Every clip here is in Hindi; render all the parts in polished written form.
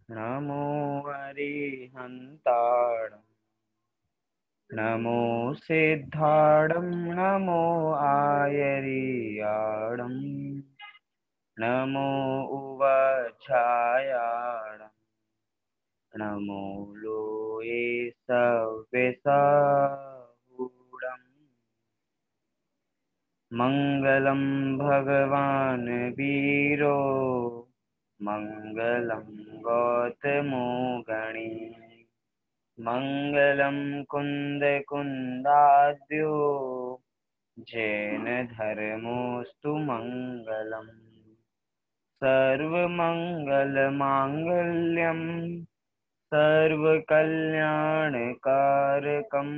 नमो अरिहन्ताणं नमो सिद्धाणं नमो आयर्याणं नमो उवझायाणं नमो लोये सव्यसाहूणम् मङ्गलं भगवान् वीरो मङ्गलं गौतमो गणी मङ्गलं कुन्दकुन्दाद्यो जैन धर्मोऽस्तु मङ्गलम् सर्वमङ्गलमाङ्गल्यं सर्वकल्याणकारकम्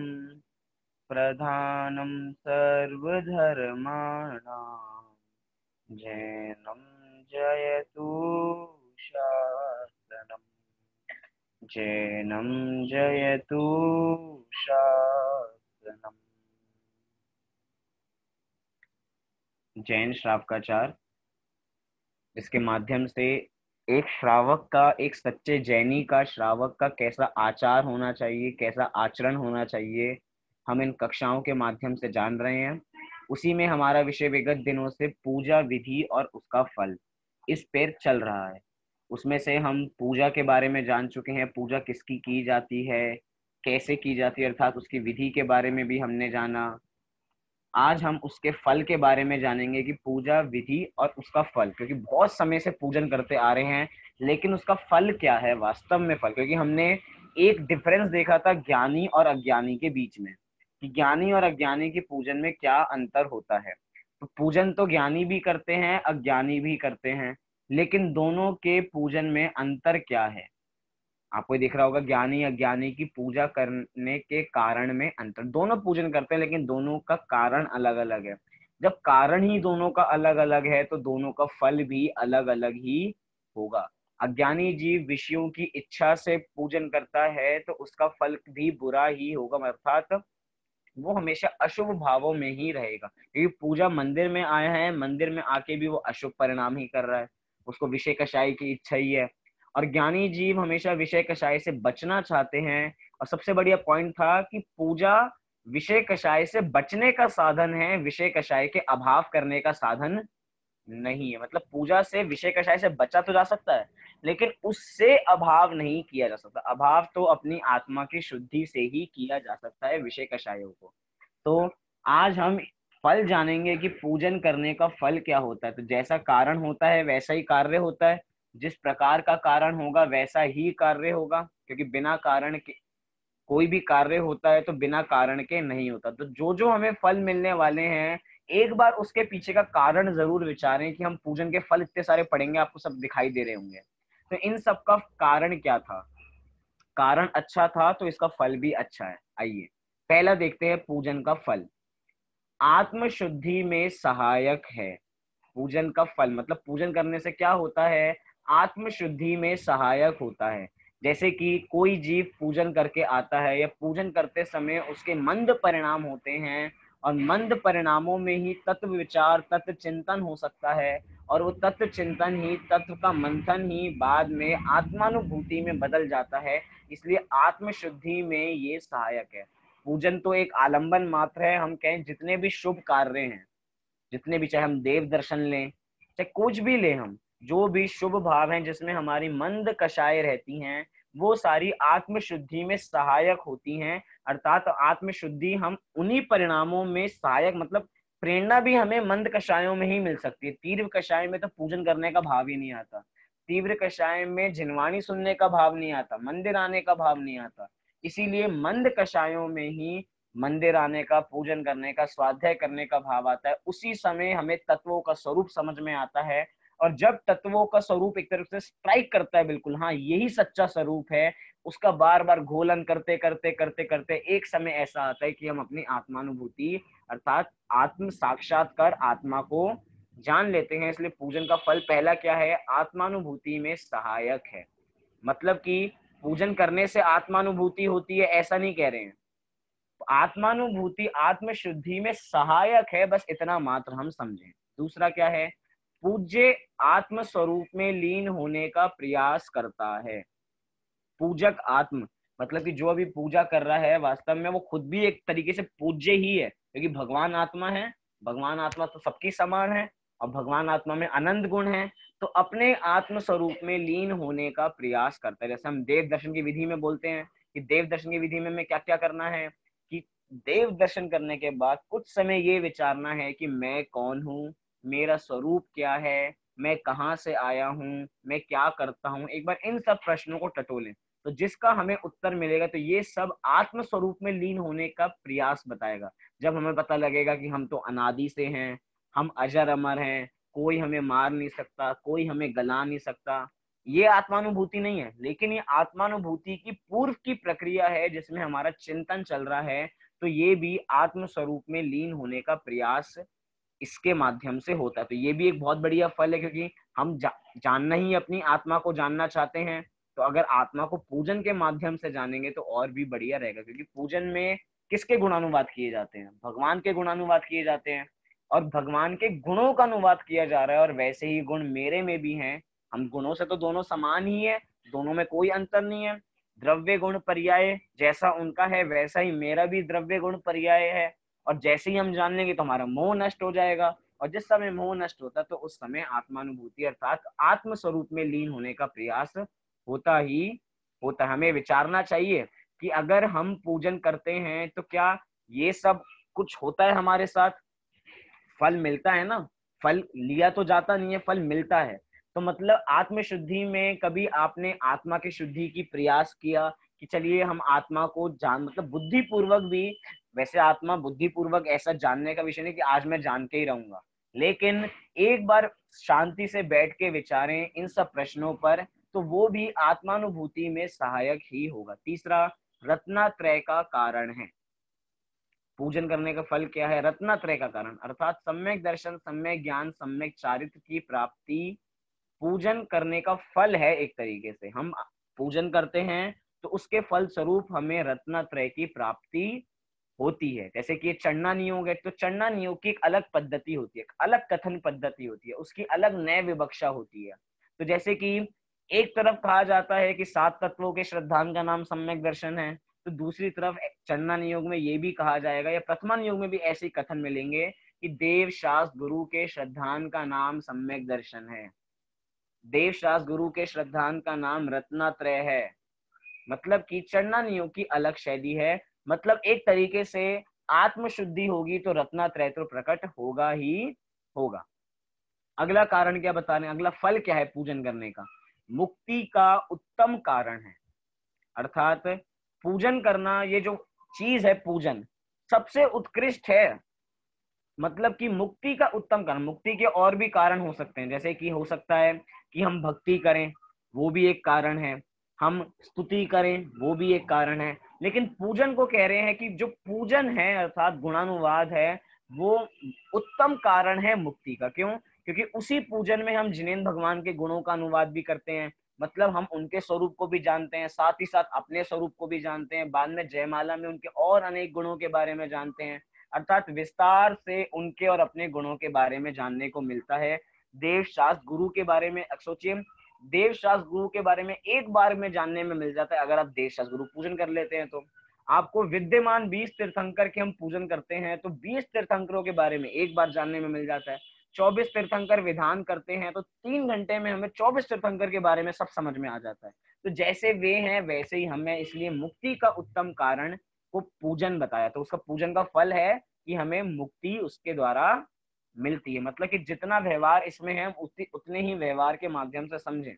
प्रधानं सर्वधर्माणां जैनं जयतु शासनम् जैनं जयतु शासनम्। जैन श्रावकाचार, इसके माध्यम से एक श्रावक का, एक सच्चे जैनी का, श्रावक का कैसा आचार होना चाहिए, कैसा आचरण होना चाहिए, हम इन कक्षाओं के माध्यम से जान रहे हैं। उसी में हमारा विषय विगत दिनों से पूजा विधि और उसका फल इस पर चल रहा है। उसमें से हम पूजा के बारे में जान चुके हैं, पूजा किसकी की जाती है, कैसे की जाती है, अर्थात उसकी विधि के बारे में भी हमने जाना। आज हम उसके फल के बारे में जानेंगे कि पूजा विधि और उसका फल, क्योंकि बहुत समय से पूजन करते आ रहे हैं, लेकिन उसका फल क्या है वास्तव में फल, क्योंकि हमने एक डिफरेंस देखा था ज्ञानी और अज्ञानी के बीच में, कि ज्ञानी और अज्ञानी के पूजन में क्या अंतर होता है। तो पूजन तो ज्ञानी भी करते हैं, अज्ञानी भी करते हैं, लेकिन दोनों के पूजन में अंतर क्या है। आपको दिख रहा होगा ज्ञानी अज्ञानी की पूजा करने के कारण में अंतर, दोनों पूजन करते हैं लेकिन दोनों का कारण अलग अलग है। जब कारण ही दोनों का अलग अलग है तो दोनों का फल भी अलग अलग ही होगा। अज्ञानी जीव विषयों की इच्छा से पूजन करता है तो उसका फल भी बुरा ही होगा, अर्थात वो हमेशा अशुभ भावों में ही रहेगा, क्योंकि पूजा मंदिर में आया है, मंदिर में आके भी वो अशुभ परिणाम ही कर रहा है, उसको विषय कषाय की इच्छा ही है। और ज्ञानी जीव हमेशा विषय कषाय से बचना चाहते हैं। और सबसे बढ़िया पॉइंट था कि पूजा विषय कषाय से बचने का साधन है, विषय कषाय के अभाव करने का साधन नहीं है। मतलब पूजा से विषय कषाय से बचा तो जा सकता है, लेकिन उससे अभाव नहीं किया जा सकता। अभाव तो अपनी आत्मा की शुद्धि से ही किया जा सकता है विषय कषायों को। तो आज हम फल जानेंगे कि पूजन करने का फल क्या होता है। तो जैसा कारण होता है वैसा ही कार्य होता है, जिस प्रकार का कारण होगा वैसा ही कार्य होगा, क्योंकि बिना कारण के कोई भी कार्य होता है तो बिना कारण के नहीं होता। तो जो जो हमें फल मिलने वाले हैं, एक बार उसके पीछे का कारण जरूर विचारें कि हम पूजन के फल इतने सारे पढ़ेंगे, आपको सब दिखाई दे रहे होंगे, तो इन सब का कारण क्या था। कारण अच्छा था तो इसका फल भी अच्छा है। आइए पहला देखते हैं पूजन का फल। आत्म शुद्धि में सहायक है। पूजन का फल मतलब पूजन करने से क्या होता है, आत्म शुद्धि में सहायक होता है। जैसे कि कोई जीव पूजन करके आता है या पूजन करते समय उसके मंद परिणाम होते हैं, और मंद परिणामों में ही तत्व विचार तत्व चिंतन हो सकता है, और वो तत्व चिंतन ही, तत्व का मंथन ही बाद में आत्मानुभूति में बदल जाता है। इसलिए आत्म शुद्धि में ये सहायक है। पूजन तो एक आलंबन मात्र है। हम कहें जितने भी शुभ कार्य हैं, जितने भी, चाहे हम देव दर्शन लें, चाहे कुछ भी लें, हम जो भी शुभ भाव हैं जिसमें हमारी मंद कषाय रहती हैं, वो सारी आत्म शुद्धि में सहायक होती हैं। अर्थात आत्म शुद्धि हम उन्हीं परिणामों में सहायक, मतलब प्रेरणा भी हमें मंद कषायों में ही मिल सकती है। तीव्र कषाय में तो पूजन करने का भाव ही नहीं आता, तीव्र कषाय में जिनवाणी सुनने का भाव नहीं आता, मंदिर आने का भाव नहीं आता। इसीलिए मंद कषायों में ही मंदिर आने का, पूजन करने का, स्वाध्याय करने का भाव आता है। उसी समय हमें तत्वों का स्वरूप समझ में आता है, और जब तत्वों का स्वरूप एक तरफ से स्ट्राइक करता है, बिल्कुल हाँ यही सच्चा स्वरूप है, उसका बार बार घोलन करते करते करते करते एक समय ऐसा आता है कि हम अपनी आत्मानुभूति अर्थात आत्म साक्षात्कार, आत्मा को जान लेते हैं। इसलिए पूजन का फल पहला क्या है, आत्मानुभूति में सहायक है। मतलब कि पूजन करने से आत्मानुभूति होती है ऐसा नहीं कह रहे हैं, आत्मानुभूति आत्म शुद्धि में सहायक है, बस इतना मात्र हम समझें। दूसरा क्या है, पूज्य आत्म स्वरूप में लीन होने का प्रयास करता है। पूजक आत्म, मतलब कि जो अभी पूजा कर रहा है वास्तव में वो खुद भी एक तरीके से पूज्य ही है, क्योंकि भगवान आत्मा है, भगवान आत्मा तो सबकी समान है और भगवान आत्मा में अनंत गुण है। तो अपने आत्म स्वरूप में लीन होने का प्रयास करता है। जैसे हम देव दर्शन की विधि में बोलते हैं कि देव दर्शन की विधि में हमें क्या क्या करना है, कि देव दर्शन करने के बाद कुछ समय ये विचारना है कि मैं कौन हूँ, मेरा स्वरूप क्या है, मैं कहाँ से आया हूँ, मैं क्या करता हूँ। एक बार इन सब प्रश्नों को टटोलें, तो जिसका हमें उत्तर मिलेगा तो ये सब आत्म स्वरूप में लीन होने का प्रयास बताएगा। जब हमें पता लगेगा कि हम तो अनादि से हैं, हम अजर अमर हैं, कोई हमें मार नहीं सकता, कोई हमें गला नहीं सकता, ये आत्मानुभूति नहीं है, लेकिन ये आत्मानुभूति की पूर्व की प्रक्रिया है जिसमें हमारा चिंतन चल रहा है। तो ये भी आत्म स्वरूप में लीन होने का प्रयास इसके माध्यम से होता है। तो ये भी एक बहुत बढ़िया फल है, क्योंकि हम जानना ही अपनी आत्मा को जानना चाहते हैं। तो अगर आत्मा को पूजन के माध्यम से जानेंगे तो और भी बढ़िया रहेगा, क्योंकि पूजन में किसके गुणानुवाद किए जाते हैं, भगवान के गुणानुवाद किए जाते हैं, और भगवान के गुणों का अनुवाद किया जा रहा है। और वैसे ही गुण मेरे में भी हैं, हम गुणों से तो दोनों समान ही है, दोनों में कोई अंतर नहीं है। द्रव्य गुण पर्याय जैसा उनका है वैसा ही मेरा भी द्रव्य गुण पर्याय है। और जैसे ही हम जान लेंगे तो हमारा मोह नष्ट हो जाएगा, और जिस समय मोह नष्ट होता है तो उस समय आत्मानुभूति अर्थात आत्म स्वरूप में लीन होने का प्रयास होता ही होता। हमें विचारना चाहिए कि अगर हम पूजन करते हैं तो क्या ये सब कुछ होता है हमारे साथ, फल मिलता है ना, फल लिया तो जाता नहीं है, फल मिलता है। तो मतलब आत्म शुद्धि में कभी आपने आत्मा की शुद्धि की प्रयास किया कि चलिए हम आत्मा को जान, मतलब बुद्धि पूर्वक भी, वैसे आत्मा बुद्धि पूर्वक ऐसा जानने का विषय नहीं कि आज मैं जान के ही रहूंगा, लेकिन एक बार शांति से बैठ के विचारें इन सब प्रश्नों पर, तो वो भी आत्मानुभूति में सहायक ही होगा। तीसरा, रत्नात्रय का कारण है। पूजन करने का फल क्या है? रत्नात्रय का कारण अर्थात सम्यक दर्शन, सम्यक ज्ञान, सम्यक चारित्र की प्राप्ति पूजन करने का फल है। एक तरीके से हम पूजन करते हैं तो उसके फल स्वरूप हमें रत्नात्रय की प्राप्ति होती है। जैसे कि चढ़ना नियोग है, तो चढ़ना नियोग की एक अलग पद्धति होती है, एक अलग कथन पद्धति होती है, उसकी अलग नय विवक्षा होती है। तो जैसे कि एक तरफ कहा जाता है कि 7 तत्वों के श्रद्धान का नाम सम्यक दर्शन है, तो दूसरी तरफ चन्ना नियोग में ये भी कहा जाएगा, या प्रथमा नियोग में भी ऐसे कथन मिलेंगे कि देव शास्त्र गुरु के श्रद्धान का नाम सम्यक दर्शन है, देव शास्त्र गुरु के श्रद्धान का नाम रत्नात्रय है। मतलब कि चढ़ना नियोग की अलग शैली है। मतलब एक तरीके से आत्म शुद्धि होगी तो रत्नात्रय तो प्रकट होगा ही होगा। अगला कारण क्या बता रहे हैं, अगला फल क्या है पूजन करने का? मुक्ति का उत्तम कारण है। अर्थात पूजन करना, ये जो चीज है पूजन सबसे उत्कृष्ट है। मतलब कि मुक्ति का उत्तम कारण, मुक्ति के और भी कारण हो सकते हैं, जैसे कि हो सकता है कि हम भक्ति करें, वो भी एक कारण है, हम स्तुति करें, वो भी एक कारण है। लेकिन पूजन को कह रहे हैं कि जो पूजन है अर्थात गुणानुवाद है, वो उत्तम कारण है मुक्ति का। क्यों? क्योंकि उसी पूजन में हम जिनेन्द्र भगवान के गुणों का अनुवाद भी करते हैं, मतलब हम उनके स्वरूप को भी जानते हैं, साथ ही साथ अपने स्वरूप को भी जानते हैं, बाद में जयमाला में उनके और अनेक गुणों के बारे में जानते हैं। अर्थात विस्तार से उनके और अपने गुणों के बारे में जानने को मिलता है। देव शास्त्र गुरु के बारे में सोचिए, देव शास्त्र गुरु के बारे में एक बार में जानने में मिल जाता है। अगर आप देव शास्त्र गुरु पूजन कर लेते हैं तो आपको विद्यमान 20 तीर्थंकर के हम पूजन करते हैं तो 20 तीर्थंकरों के बारे में एक बार जानने में मिल जाता है। 24 तीर्थंकर विधान करते हैं तो 3 घंटे में हमें 24 तीर्थंकर के बारे में सब समझ में आ जाता है। तो जैसे वे हैं वैसे ही हमें, इसलिए मुक्ति का उत्तम कारण को पूजन बताया। तो उसका पूजन का फल है कि हमें मुक्ति उसके द्वारा मिलती है। मतलब कि जितना व्यवहार इसमें है उतने ही व्यवहार के माध्यम से समझें।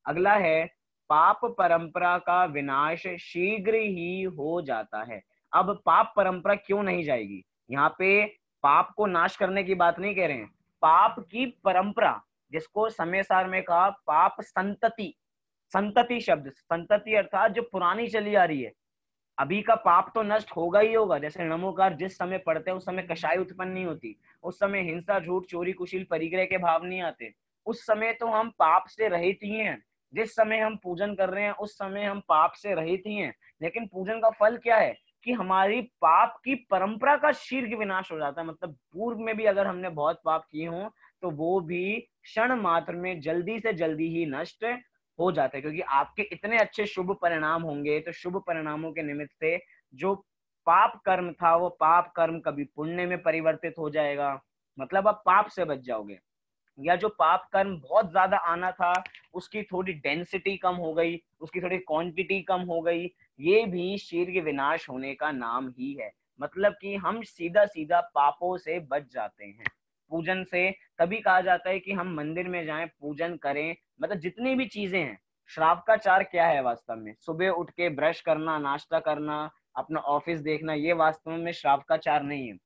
अगला है पाप परंपरा का विनाश शीघ्र ही हो जाता है। अब पाप परंपरा क्यों नहीं जाएगी? यहाँ पे पाप को नाश करने की बात नहीं कह रहे हैं, पाप की परंपरा, जिसको समय सार में कहा पाप संतति, संतति शब्द, संतति अर्थात जो पुरानी चली आ रही है। अभी का पाप तो नष्ट होगा ही होगा। जैसे नमोकार जिस समय पढ़ते हैं उस समय कषाय उत्पन्न नहीं होती, उस समय हिंसा, झूठ, चोरी, कुशील, परिग्रह के भाव नहीं आते, उस समय तो हम पाप से रहित ही हैं। जिस समय हम पूजन कर रहे हैं उस समय हम पाप से रहित ही हैं। लेकिन पूजन का फल क्या है कि हमारी पाप की परंपरा का शीघ्र विनाश हो जाता है। मतलब पूर्व में भी अगर हमने बहुत पाप किए हों तो वो भी क्षण मात्र में जल्दी से जल्दी ही नष्ट हो जाता है, क्योंकि आपके इतने अच्छे शुभ परिणाम होंगे, तो शुभ परिणामों के निमित्त से जो पाप कर्म था वो पाप कर्म कभी पुण्य में परिवर्तित हो जाएगा, मतलब आप पाप से बच जाओगे। या जो पाप कर्म बहुत ज्यादा आना था उसकी थोड़ी डेंसिटी कम हो गई, उसकी थोड़ी क्वांटिटी कम हो गई, ये भी शीघ्र विनाश होने का नाम ही है। मतलब कि हम सीधा सीधा पापों से बच जाते हैं पूजन से। तभी कहा जाता है कि हम मंदिर में जाएं, पूजन करें, मतलब जितनी भी चीजें हैं। श्राव का चार क्या है वास्तव में? सुबह उठ के ब्रश करना, नाश्ता करना, अपना ऑफिस देखना, ये वास्तव में श्राव का चार नहीं है।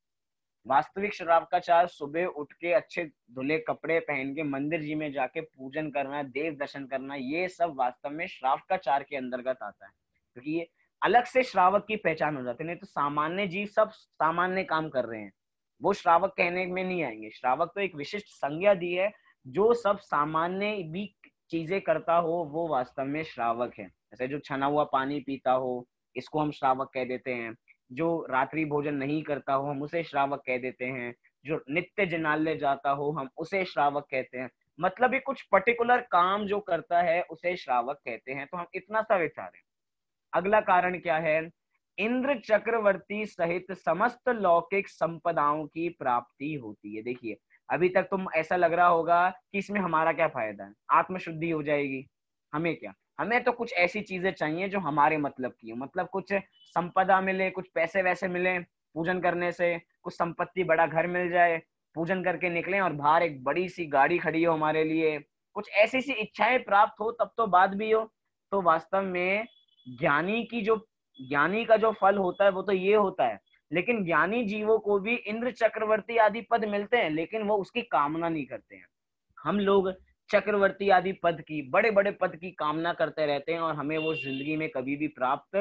वास्तविक श्रावकाचार सुबह उठ के अच्छे धुले कपड़े पहन के मंदिर जी में जाके पूजन करना, देव दर्शन करना, ये सब वास्तव में श्रावकाचार के अंतर्गत आता है, क्योंकि ये अलग से श्रावक की पहचान हो जाती है। नहीं तो सामान्य जीव सब सामान्य काम कर रहे हैं, वो श्रावक कहने में नहीं आएंगे। श्रावक तो एक विशिष्ट संज्ञा दी है, जो सब सामान्य भी चीजें करता हो वो वास्तव में श्रावक है। जैसे जो छना हुआ पानी पीता हो, इसको हम श्रावक कह देते हैं। जो रात्रि भोजन नहीं करता हो, हम उसे श्रावक कह देते हैं। जो नित्य जिनालय जाता हो, हम उसे श्रावक कहते हैं। मतलब ये कुछ पर्टिकुलर काम जो करता है उसे श्रावक कहते हैं। तो हम इतना सा विचारें। अगला कारण क्या है? इंद्र चक्रवर्ती सहित समस्त लौकिक संपदाओं की प्राप्ति होती है। देखिए, अभी तक तुम ऐसा लग रहा होगा कि इसमें हमारा क्या फायदा है, आत्मशुद्धि हो जाएगी। हमें क्या, हमें तो कुछ ऐसी चीजें चाहिए जो हमारे मतलब की हो, मतलब कुछ संपदा मिले, कुछ पैसे वैसे मिले पूजन करने से, कुछ संपत्ति, बड़ा घर मिल जाए, पूजन करके निकलें और बाहर एक बड़ी सी गाड़ी खड़ी हो हमारे लिए, कुछ ऐसी सी इच्छाएं प्राप्त हो, तब तो बात भी हो। तो वास्तव में ज्ञानी का जो फल होता है वो तो ये होता है। लेकिन ज्ञानी जीवों को भी इंद्र चक्रवर्ती आदि पद मिलते हैं, लेकिन वो उसकी कामना नहीं करते हैं। हम लोग चक्रवर्ती आदि पद की, बड़े बड़े पद की कामना करते रहते हैं और हमें वो जिंदगी में कभी भी प्राप्त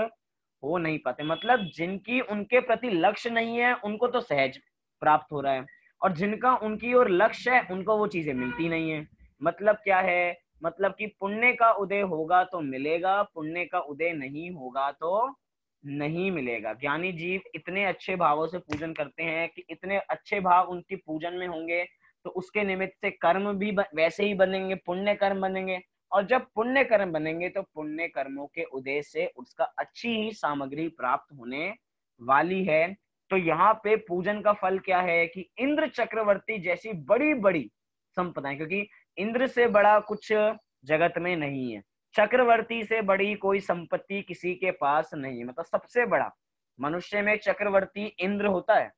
हो नहीं पाते। मतलब जिनकी उनके प्रति लक्ष्य नहीं है उनको तो सहज प्राप्त हो रहा है, और जिनका उनकी ओर लक्ष्य है उनको वो चीजें मिलती नहीं है। मतलब क्या है? मतलब कि पुण्य का उदय होगा तो मिलेगा, पुण्य का उदय नहीं होगा तो नहीं मिलेगा। ज्ञानी जीव इतने अच्छे भावों से पूजन करते हैं कि इतने अच्छे भाव उनकी पूजन में होंगे तो उसके निमित्त से कर्म भी वैसे ही बनेंगे, पुण्य कर्म बनेंगे। और जब पुण्य कर्म बनेंगे तो पुण्य कर्मों के उदय से उसका अच्छी ही सामग्री प्राप्त होने वाली है। तो यहाँ पे पूजन का फल क्या है कि इंद्र चक्रवर्ती जैसी बड़ी बड़ी संपदाएं, क्योंकि इंद्र से बड़ा कुछ जगत में नहीं है, चक्रवर्ती से बड़ी कोई संपत्ति किसी के पास नहीं है। मतलब सबसे बड़ा मनुष्य में चक्रवर्ती इंद्र होता है।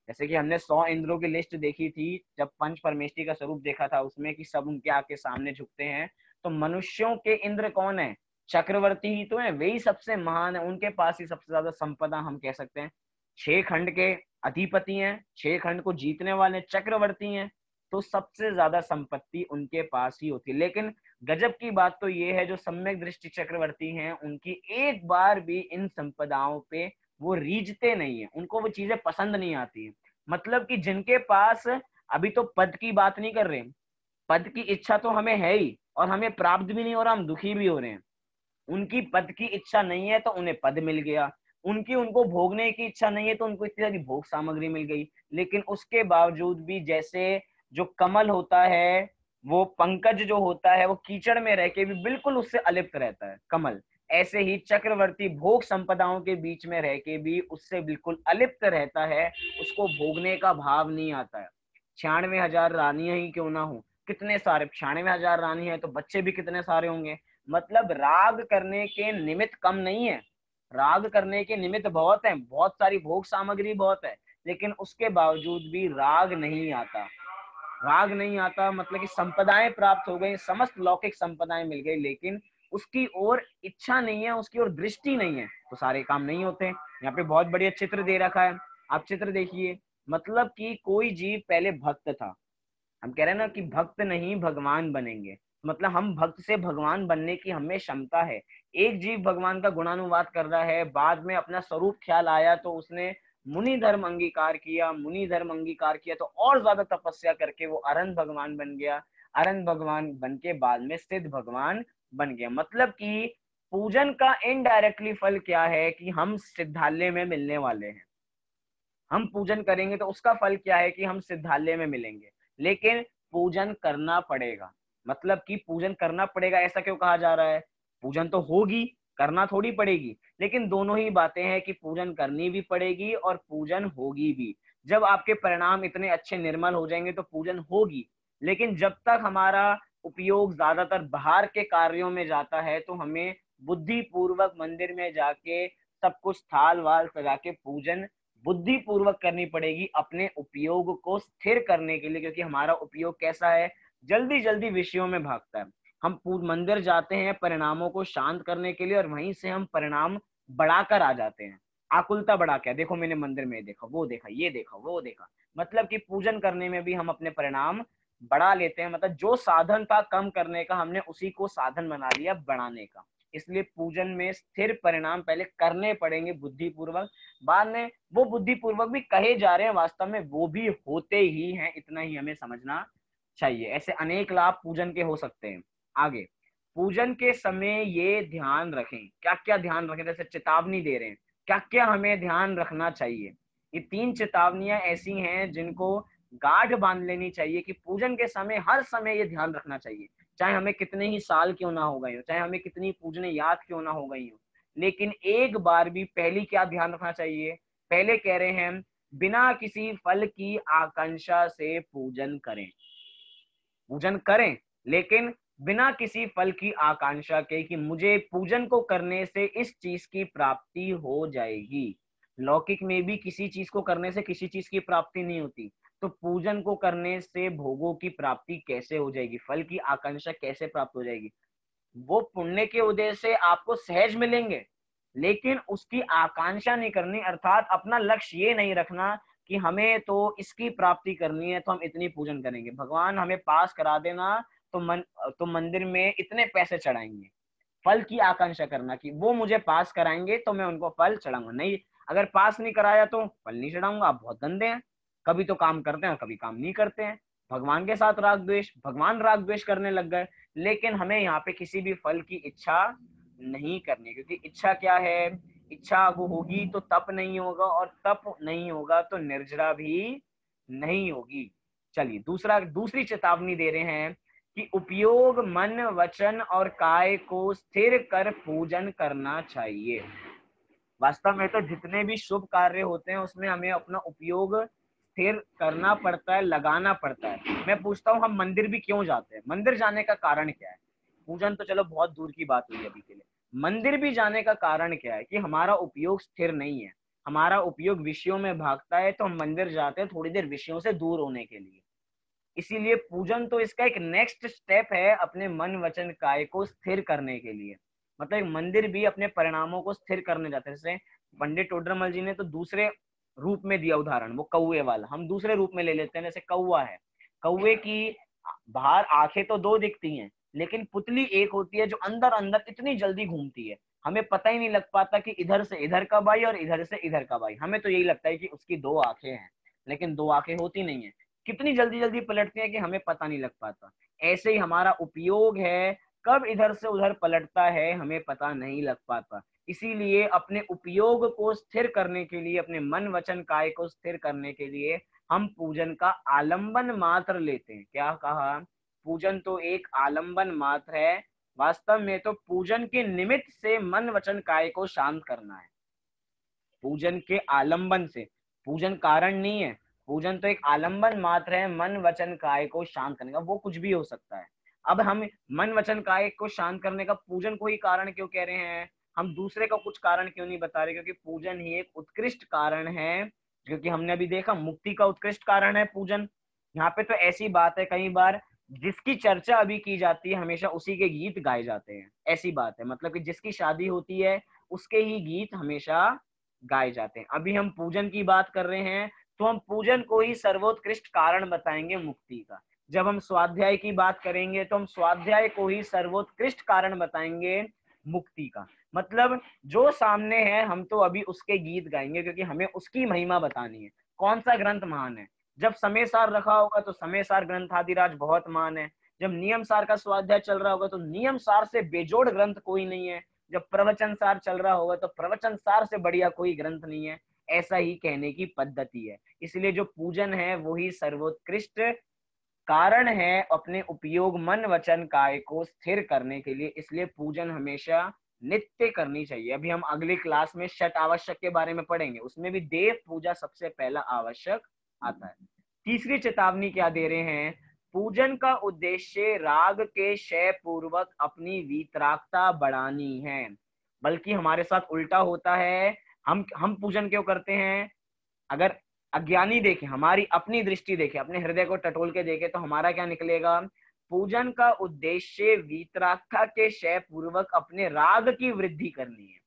जैसे कि हमने 100 इंद्रों की लिस्ट देखी थी जब पंच परमेष्टि का स्वरूप देखा था उसमें, कि सब उनके आके सामने झुकते हैं। तो मनुष्यों के इंद्र कौन है? चक्रवर्ती ही तो है, वही सबसे महान है, उनके पास ही सबसे ज्यादा संपदा हम कह सकते हैं। 6 खंड के अधिपति हैं, 6 खंड को जीतने वाले चक्रवर्ती हैं, तो सबसे ज्यादा संपत्ति उनके पास ही होती है। लेकिन गजब की बात तो ये है, जो सम्यक दृष्टि चक्रवर्ती हैं उनकी एक बार भी इन संपदाओं पे वो रीझते नहीं है, उनको वो चीजें पसंद नहीं आती है। मतलब कि जिनके पास, अभी तो पद की बात नहीं कर रहे, पद की इच्छा तो हमें है ही और हमें प्राप्त भी नहीं हो रहा, हम दुखी भी हो रहे हैं। उनकी पद की इच्छा नहीं है तो उन्हें पद मिल गया, उनको भोगने की इच्छा नहीं है तो उनको इतनी सारी भोग सामग्री मिल गई। लेकिन उसके बावजूद भी, जैसे जो कमल होता है, वो पंकज जो होता है वो कीचड़ में रह के भी बिल्कुल उससे अलिप्त रहता है कमल, ऐसे ही चक्रवर्ती भोग संपदाओं के बीच में रह के भी उससे बिल्कुल अलिप्त रहता है, उसको भोगने का भाव नहीं आता है। 96,000 रानियां ही क्यों ना हो, कितने सारे 96,000 रानी है तो बच्चे भी कितने सारे होंगे। मतलब राग करने के निमित्त कम नहीं है, राग करने के निमित्त बहुत है, बहुत सारी भोग सामग्री बहुत है, लेकिन उसके बावजूद भी राग नहीं आता। राग नहीं आता मतलब कि संपदाएं प्राप्त हो गई, समस्त लौकिक संपदाएं मिल गई, लेकिन उसकी ओर इच्छा नहीं है, उसकी ओर दृष्टि नहीं है, तो सारे काम नहीं होते। यहाँ पे बहुत बढ़िया चित्र दे रखा है, आप चित्र देखिए। मतलब कि कोई जीव पहले भक्त था, हम कह रहे हैं ना कि भक्त नहीं भगवान बनेंगे, मतलब हम भक्त से भगवान बनने की हमें क्षमता है। एक जीव भगवान का गुणानुवाद कर रहा है, बाद में अपना स्वरूप ख्याल आया तो उसने मुनि धर्म अंगीकार किया, मुनि धर्म अंगीकार किया तो और ज्यादा तपस्या करके वो अरहंत भगवान बन गया, अरहंत भगवान बन के बाद में सिद्ध भगवान बन गया। मतलब कि पूजन का इनडायरेक्टली फल क्या है कि हम सिद्धालय में मिलने वाले हैं। हम पूजन करेंगे तो उसका फल क्या है कि हम सिद्धालय में मिलेंगे, लेकिन पूजन करना पड़ेगा। मतलब कि पूजन करना पड़ेगा ऐसा क्यों कहा जा रहा है? पूजन तो होगी, करना थोड़ी पड़ेगी। लेकिन दोनों ही बातें हैं कि पूजन करनी भी पड़ेगी और पूजन होगी भी। जब आपके परिणाम इतने अच्छे निर्मल हो जाएंगे तो पूजन होगी। लेकिन जब तक हमारा उपयोग ज्यादातर बाहर के कार्यों में जाता है तो हमें बुद्धि पूर्वक मंदिर में जाके सब कुछ थाल वाल सजा के पूजन बुद्धि पूर्वक करनी पड़ेगी, अपने उपयोग को स्थिर करने के लिए। क्योंकि हमारा उपयोग कैसा है, जल्दी जल्दी विषयों में भागता है। हम मंदिर जाते हैं परिणामों को शांत करने के लिए और वहीं से हम परिणाम बढ़ाकर आ जाते हैं। आकुलता बढ़ा के, देखो मैंने मंदिर में देखा, वो देखा, ये देखा, वो देखा। मतलब कि पूजन करने में भी हम अपने परिणाम बढ़ा लेते हैं। मतलब जो साधन था कम करने का, हमने उसी को साधन बना लिया बढ़ाने का। इसलिए पूजन में स्थिर परिणाम पहले करने पड़ेंगे बुद्धिपूर्वक, बाद में वो बुद्धिपूर्वक भी कहे जा रहे हैं, वास्तव में वो भी होते ही हैं। इतना ही हमें समझना चाहिए। ऐसे अनेक लाभ पूजन के हो सकते हैं। आगे, पूजन के समय ये ध्यान रखें, क्या क्या ध्यान रखें, जैसे चेतावनी दे रहे हैं, क्या क्या हमें ध्यान रखना चाहिए। ये 3 चेतावनियां ऐसी हैं जिनको गांठ बांध लेनी चाहिए कि पूजन के समय हर समय ये ध्यान रखना चाहिए। चाहे हमें कितने ही साल क्यों ना हो गए हो, चाहे हमें कितनी पूजने याद क्यों ना हो गई हो, लेकिन एक बार भी पहली क्या ध्यान रखना चाहिए? पहले कह रहे हैं बिना किसी फल की आकांक्षा से पूजन करें। पूजन करें लेकिन बिना किसी फल की आकांक्षा के कि मुझे पूजन को करने से इस चीज की प्राप्ति हो जाएगी। लौकिक में भी किसी चीज को करने से किसी चीज की प्राप्ति नहीं होती, तो पूजन को करने से भोगों की प्राप्ति कैसे हो जाएगी, फल की आकांक्षा कैसे प्राप्त हो जाएगी? वो पुण्य के उदय से आपको सहज मिलेंगे, लेकिन उसकी आकांक्षा नहीं करनी। अर्थात अपना लक्ष्य ये नहीं रखना कि हमें तो इसकी प्राप्ति करनी है तो हम इतनी पूजन करेंगे, भगवान हमें पास करा देना तो मंदिर में इतने पैसे चढ़ाएंगे। फल की आकांक्षा करना कि वो मुझे पास कराएंगे तो मैं उनको फल चढ़ाऊंगा, नहीं। अगर पास नहीं कराया तो फल नहीं चढ़ाऊंगा। आप बहुत गंदे हैं, कभी तो काम करते हैं कभी काम नहीं करते हैं। भगवान के साथ राग द्वेष, भगवान राग द्वेष करने लग गए। लेकिन हमें यहाँ पे किसी भी फल की इच्छा नहीं करनी, क्योंकि इच्छा क्या है? इच्छा वो होगी तो तप नहीं होगा, और तप नहीं होगा तो निर्जरा भी नहीं होगी। चलिए, दूसरी चेतावनी दे रहे हैं कि उपयोग मन वचन और काय को स्थिर कर पूजन करना चाहिए। वास्तव में तो जितने भी शुभ कार्य होते हैं उसमें हमें अपना उपयोग स्थिर करना पड़ता है, लगाना पड़ता है। मैं पूछता हूँ, हम मंदिर भी क्यों जाते हैं? मंदिर जाने का कारण क्या है? पूजन तो चलो बहुत दूर की बात हुई अभी के लिए। मंदिर भी जाने का कारण क्या है? कि हमारा उपयोग स्थिर नहीं है, हमारा उपयोग विषयों में भागता है, तो हम मंदिर जाते हैं थोड़ी देर विषयों से दूर होने के लिए। इसीलिए पूजन तो इसका एक नेक्स्ट स्टेप है अपने मन वचन काय को स्थिर करने के लिए। मतलब एक मंदिर भी अपने परिणामों को स्थिर करने जाते हैं। जैसे पंडित टोडरमल जी ने तो दूसरे रूप में दिया उदाहरण, वो कौवे वाला, हम दूसरे रूप में ले लेते हैं। जैसे कौवा है, कौवे की बाहर आंखें तो 2 दिखती हैं, लेकिन पुतली एक होती है जो अंदर अंदर इतनी जल्दी घूमती है, हमें पता ही नहीं लग पाता कि इधर से इधर कब आई और इधर से इधर कब आई। हमें तो यही लगता है कि उसकी 2 आंखें हैं, लेकिन 2 आंखें होती नहीं है। कितनी जल्दी जल्दी पलटती है कि हमें पता नहीं लग पाता। ऐसे ही हमारा उपयोग है, कब इधर से उधर पलटता है हमें पता नहीं लग पाता। इसीलिए अपने उपयोग को स्थिर करने के लिए, अपने मन वचन काय को स्थिर करने के लिए हम पूजन का आलंबन मात्र लेते हैं। क्या कहा? पूजन तो एक आलंबन मात्र है। वास्तव में तो पूजन के निमित्त से मन वचन काय को शांत करना है। पूजन के आलंबन से, पूजन कारण नहीं है। पूजन तो एक आलंबन मात्र है मन वचन काय को शांत करने का। वो कुछ भी हो सकता है। अब हम मन वचन काय को शांत करने का पूजन को ही कारण क्यों कह रहे हैं? हम दूसरे का कुछ कारण क्यों नहीं बता रहे? क्योंकि पूजन ही एक उत्कृष्ट कारण है। क्योंकि हमने अभी देखा मुक्ति का उत्कृष्ट कारण है पूजन। यहाँ पे तो ऐसी बात है, कई बार जिसकी चर्चा अभी की जाती है हमेशा उसी के गीत गाए जाते हैं। ऐसी बात है, मतलब कि जिसकी शादी होती है उसके ही गीत हमेशा गाए जाते हैं। अभी हम पूजन की बात कर रहे हैं तो हम पूजन को ही सर्वोत्कृष्ट कारण बताएंगे मुक्ति का। जब हम स्वाध्याय की बात करेंगे तो हम स्वाध्याय को ही सर्वोत्कृष्ट कारण बताएंगे मुक्ति का। मतलब जो सामने है हम तो अभी उसके गीत गाएंगे, क्योंकि हमें उसकी महिमा बतानी है। कौन सा ग्रंथ महान है? जब समय सार रखा होगा तो समय सार ग्रंथादिराज बहुत महान है। जब नियम सार का स्वाध्याय चल रहा होगा तो नियम सार से बेजोड़ ग्रंथ कोई नहीं है। जब प्रवचन सार चल रहा होगा तो प्रवचन सार से बढ़िया कोई ग्रंथ नहीं है। ऐसा ही कहने की पद्धति है। इसलिए जो पूजन है वो ही सर्वोत्कृष्ट कारण है अपने उपयोग मन वचन काय को स्थिर करने के लिए, इसलिए पूजन हमेशा नित्य करनी चाहिए। अभी हम अगली क्लास में षट आवश्यक के बारे में पढ़ेंगे, उसमें भी देव पूजा सबसे पहला आवश्यक आता है। तीसरी चेतावनी क्या दे रहे हैं, पूजन का उद्देश्य राग के क्षय पूर्वक अपनी वीतरागता बढ़ानी है। बल्कि हमारे साथ उल्टा होता है, हम पूजन क्यों करते हैं, अगर अज्ञानी देखें, हमारी अपनी दृष्टि देखें, अपने हृदय को टटोल के देखें, तो हमारा क्या निकलेगा, पूजन का उद्देश्य वीतरागता के क्षय पूर्वक अपने राग की वृद्धि करनी है।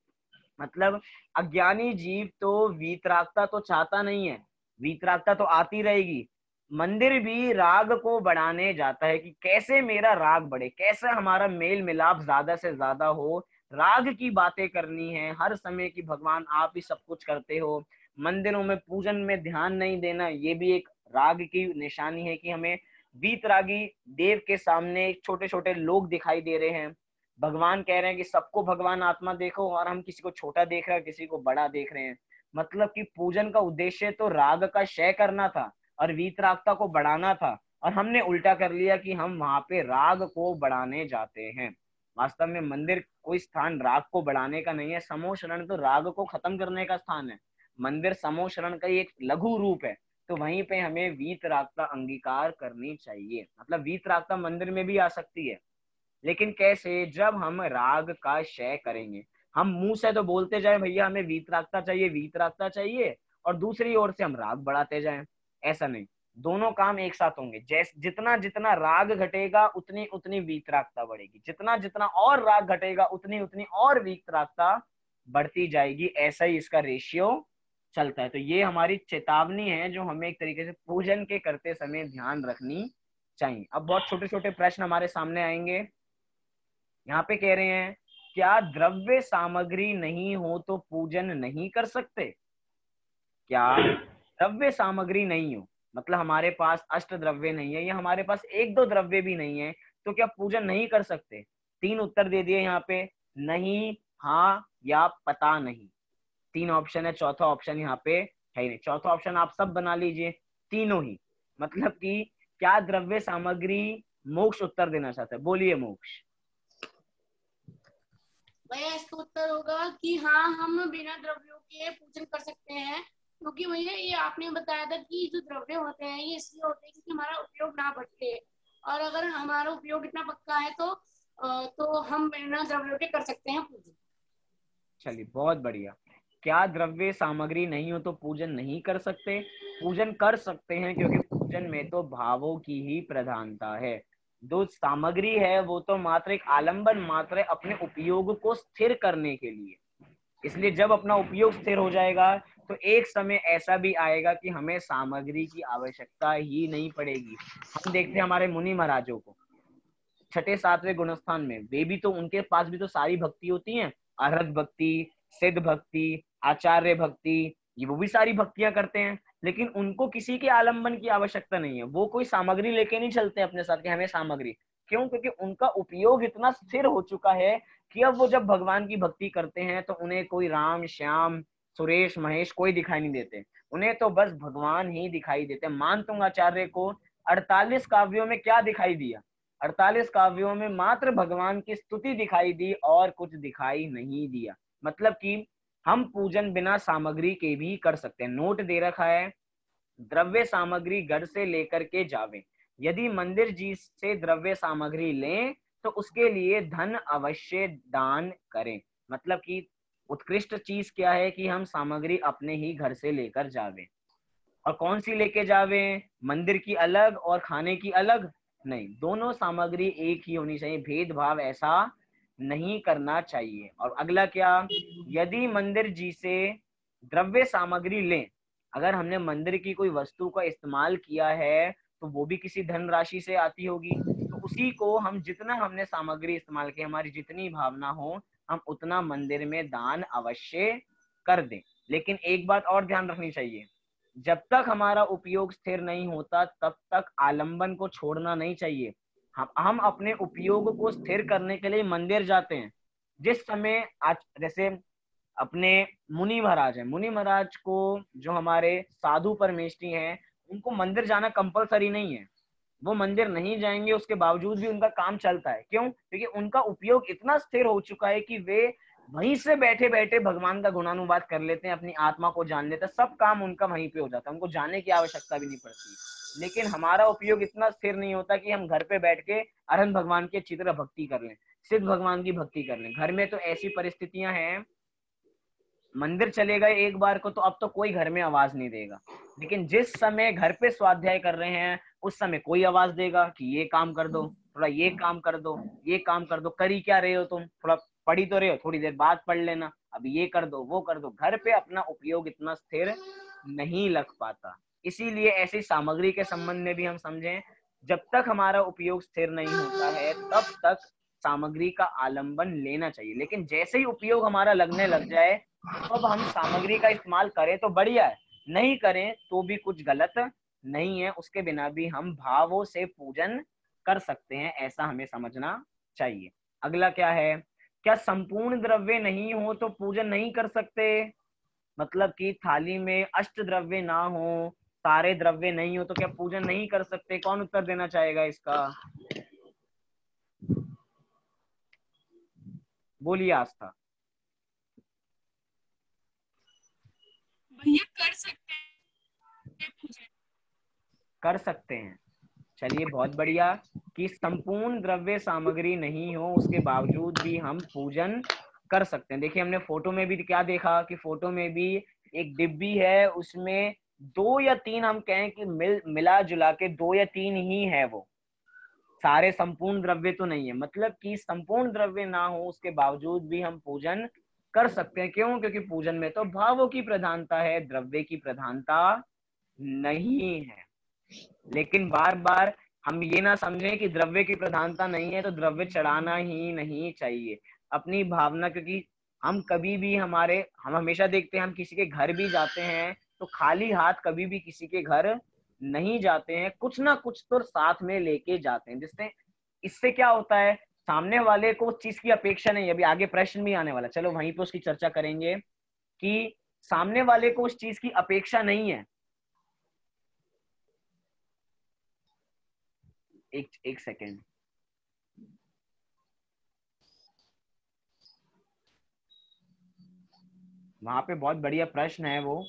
मतलब अज्ञानी जीव तो वीतरागता तो चाहता नहीं है, वीतरागता तो आती रहेगी। मंदिर भी राग को बढ़ाने जाता है कि कैसे मेरा राग बढ़े, कैसे हमारा मेल मिलाप ज्यादा से ज्यादा हो, राग की बातें करनी है हर समय की भगवान आप ही सब कुछ करते हो। मंदिरों में पूजन में ध्यान नहीं देना, ये भी एक राग की निशानी है कि हमें वीतरागी देव के सामने छोटे छोटे लोग दिखाई दे रहे हैं। भगवान कह रहे हैं कि सबको भगवान आत्मा देखो, और हम किसी को छोटा देख रहे हैं, किसी को बड़ा देख रहे हैं। मतलब कि पूजन का उद्देश्य तो राग का क्षय करना था और वीतरागता को बढ़ाना था, और हमने उल्टा कर लिया कि हम वहां पे राग को बढ़ाने जाते हैं। वास्तव में मंदिर कोई स्थान राग को बढ़ाने का नहीं है, समोशरण तो राग को खत्म करने का स्थान है। मंदिर समोशरण का एक लघु रूप है, तो वहीं पे हमें वीतरागता अंगीकार करनी चाहिए। मतलब वीतरागता मंदिर में भी आ सकती है, लेकिन कैसे, जब हम राग का क्षय करेंगे। हम मुंह से तो बोलते जाए भैया हमें वीतरागता चाहिए, वीतरागता चाहिए, और दूसरी ओर से हम राग बढ़ाते जाएं, ऐसा नहीं। दोनों काम एक साथ होंगे। जैसे जितना जितना राग घटेगा उतनी उतनी वीतरागता बढ़ेगी, जितना जितना और राग घटेगा उतनी उतनी और वीतरागता बढ़ती जाएगी। ऐसा ही इसका रेशियो चलता है। तो ये हमारी चेतावनी है जो हमें एक तरीके से पूजन के करते समय ध्यान रखनी चाहिए। अब बहुत छोटे छोटे प्रश्न हमारे सामने आएंगे। यहाँ पे कह रहे हैं, क्या द्रव्य सामग्री नहीं हो तो पूजन नहीं कर सकते। क्या द्रव्य सामग्री नहीं हो, मतलब हमारे पास अष्ट द्रव्य नहीं है या हमारे पास एक दो द्रव्य भी नहीं है, तो क्या पूजन नहीं कर सकते। तीन उत्तर दे दिए यहाँ पे, नहीं, हाँ या पता नहीं। तीन ऑप्शन है, चौथा ऑप्शन यहाँ पे है ही नहीं। चौथा ऑप्शन आप सब बना लीजिए, तीनों ही। मतलब कि क्या द्रव्य सामग्री, मोक्ष उत्तर देना चाहता है, बोलिए मोक्ष। भैया इसका उत्तर होगा कि हाँ, हम बिना द्रव्यों के पूजन कर सकते हैं, क्योंकि भैया ये आपने बताया था कि जो द्रव्य होते हैं ये इसलिए होते हैं क्योंकि हमारा उपयोग ना भटके, और अगर हमारा उपयोग इतना पक्का है तो हम बिना द्रव्यों के कर सकते हैं पूजन। चलिए बहुत बढ़िया। क्या द्रव्य सामग्री नहीं हो तो पूजन नहीं कर सकते। पूजन कर सकते हैं क्योंकि पूजन में तो भावों की ही प्रधानता है। जो सामग्री है वो तो मात्र एक आलंबन मात्र है अपने उपयोग को स्थिर करने के लिए। इसलिए जब अपना उपयोग स्थिर हो जाएगा तो एक समय ऐसा भी आएगा कि हमें सामग्री की आवश्यकता ही नहीं पड़ेगी। हम देखते हैं हमारे मुनि महाराजों को छठे सातवें गुणस्थान में, वे भी तो, उनके पास भी तो सारी भक्ति होती है, अर्हत भक्ति, सिद्ध भक्ति, आचार्य भक्ति, ये वो भी सारी भक्तियां करते हैं, लेकिन उनको किसी के आलंबन की आवश्यकता नहीं है। वो कोई सामग्री लेके नहीं चलते अपने साथ कि हमें सामग्री, क्यों, क्योंकि उनका उपयोग इतना स्थिर हो चुका है कि अब वो जब भगवान की भक्ति करते हैं तो उन्हें कोई राम श्याम सुरेश महेश कोई दिखाई नहीं देते, उन्हें तो बस भगवान ही दिखाई देते। मानतुंग आचार्य को 48 काव्यों में क्या दिखाई दिया, 48 काव्यों में मात्र भगवान की स्तुति दिखाई दी और कुछ दिखाई नहीं दिया। मतलब कि हम पूजन बिना सामग्री के भी कर सकते हैं। नोट दे रखा है, द्रव्य सामग्री घर से लेकर के जावे, यदि मंदिर जी से द्रव्य सामग्री लें तो उसके लिए धन अवश्य दान करें। मतलब कि उत्कृष्ट चीज क्या है कि हम सामग्री अपने ही घर से लेकर जावे। और कौन सी लेके जावे, मंदिर की अलग और खाने की अलग नहीं, दोनों सामग्री एक ही होनी चाहिए, भेदभाव ऐसा नहीं करना चाहिए। और अगला क्या, यदि मंदिर जी से द्रव्य सामग्री लें, अगर हमने मंदिर की कोई वस्तु का इस्तेमाल किया है तो वो भी किसी धनराशि से आती होगी, तो उसी को हम जितना हमने सामग्री इस्तेमाल की, हमारी जितनी भावना हो, हम उतना मंदिर में दान अवश्य कर दें। लेकिन एक बात और ध्यान रखनी चाहिए, जब तक हमारा उपयोग स्थिर नहीं होता तब तक आलंबन को छोड़ना नहीं चाहिए। हम अपने उपयोग को स्थिर करने के लिए मंदिर जाते हैं। जिस समय आज जैसे अपने मुनि महाराज हैं, मुनि महाराज को जो हमारे साधु परमेष्ठी हैं, उनको मंदिर जाना कंपलसरी नहीं है। वो मंदिर नहीं जाएंगे उसके बावजूद भी उनका काम चलता है। क्यों? क्योंकि उनका उपयोग इतना स्थिर हो चुका है कि वे वहीं से बैठे बैठे भगवान का गुणानुवाद कर लेते हैं, अपनी आत्मा को जान लेते हैं, सब काम उनका वहीं पे हो जाता है, उनको जाने की आवश्यकता भी नहीं पड़ती। लेकिन हमारा उपयोग इतना स्थिर नहीं होता कि हम घर पे बैठ के अरहंत भगवान की अच्छी तरह भक्ति कर लें, सिद्ध भगवान की भक्ति कर लें। घर में तो ऐसी परिस्थितियां हैं, मंदिर चले गए एक बार को तो अब तो कोई घर में आवाज नहीं देगा, लेकिन जिस समय घर पे स्वाध्याय कर रहे हैं उस समय कोई आवाज देगा कि ये काम कर दो, थोड़ा ये काम कर दो, ये काम कर दो, करी क्या रहे हो तुम, थोड़ा पढ़ी तो रहे हो, थोड़ी देर बाद पढ़ लेना, अब ये कर दो वो कर दो। घर पे अपना उपयोग इतना स्थिर नहीं लग पाता। इसीलिए ऐसी सामग्री के संबंध में भी हम समझें, जब तक हमारा उपयोग स्थिर नहीं होता है तब तक सामग्री का आलंबन लेना चाहिए। लेकिन जैसे ही उपयोग हमारा लगने लग जाए तो अब हम सामग्री का इस्तेमाल करें तो बढ़िया है, नहीं करें तो भी कुछ गलत नहीं है, उसके बिना भी हम भावों से पूजन कर सकते हैं, ऐसा हमें समझना चाहिए। अगला क्या है, क्या संपूर्ण द्रव्य नहीं हो तो पूजन नहीं कर सकते? मतलब कि थाली में अष्ट द्रव्य ना हो, सारे द्रव्य नहीं हो तो क्या पूजन नहीं कर सकते? कौन उत्तर देना चाहेगा इसका? बोलिए आस्था। भैया कर सकते हैं पूजन। कर सकते हैं, चलिए बहुत बढ़िया, कि संपूर्ण द्रव्य सामग्री नहीं हो उसके बावजूद भी हम पूजन कर सकते हैं। देखिए हमने फोटो में भी क्या देखा कि फोटो में भी एक डिब्बी है, उसमें 2 या 3, हम कहें कि मिला जुला के 2 या 3 ही है, वो सारे संपूर्ण द्रव्य तो नहीं है। मतलब कि संपूर्ण द्रव्य ना हो उसके बावजूद भी हम पूजन कर सकते हैं। क्यों? क्योंकि पूजन में तो भावों की प्रधानता है, द्रव्य की प्रधानता नहीं है। लेकिन बार बार हम ये ना समझें कि द्रव्य की प्रधानता नहीं है तो द्रव्य चढ़ाना ही नहीं चाहिए। अपनी भावना, क्योंकि हम कभी भी हम हमेशा देखते हैं, हम किसी के घर भी जाते हैं तो खाली हाथ कभी भी किसी के घर नहीं जाते हैं, कुछ ना कुछ तो साथ में लेके जाते हैं, जिससे इससे क्या होता है, सामने वाले को उस चीज की अपेक्षा नहीं है। अभी आगे प्रश्न भी आने वाला, चलो वहीं पे उसकी चर्चा करेंगे कि सामने वाले को उस चीज की अपेक्षा नहीं है। एक सेकेंड, वहां पे बहुत बढ़िया प्रश्न है वो।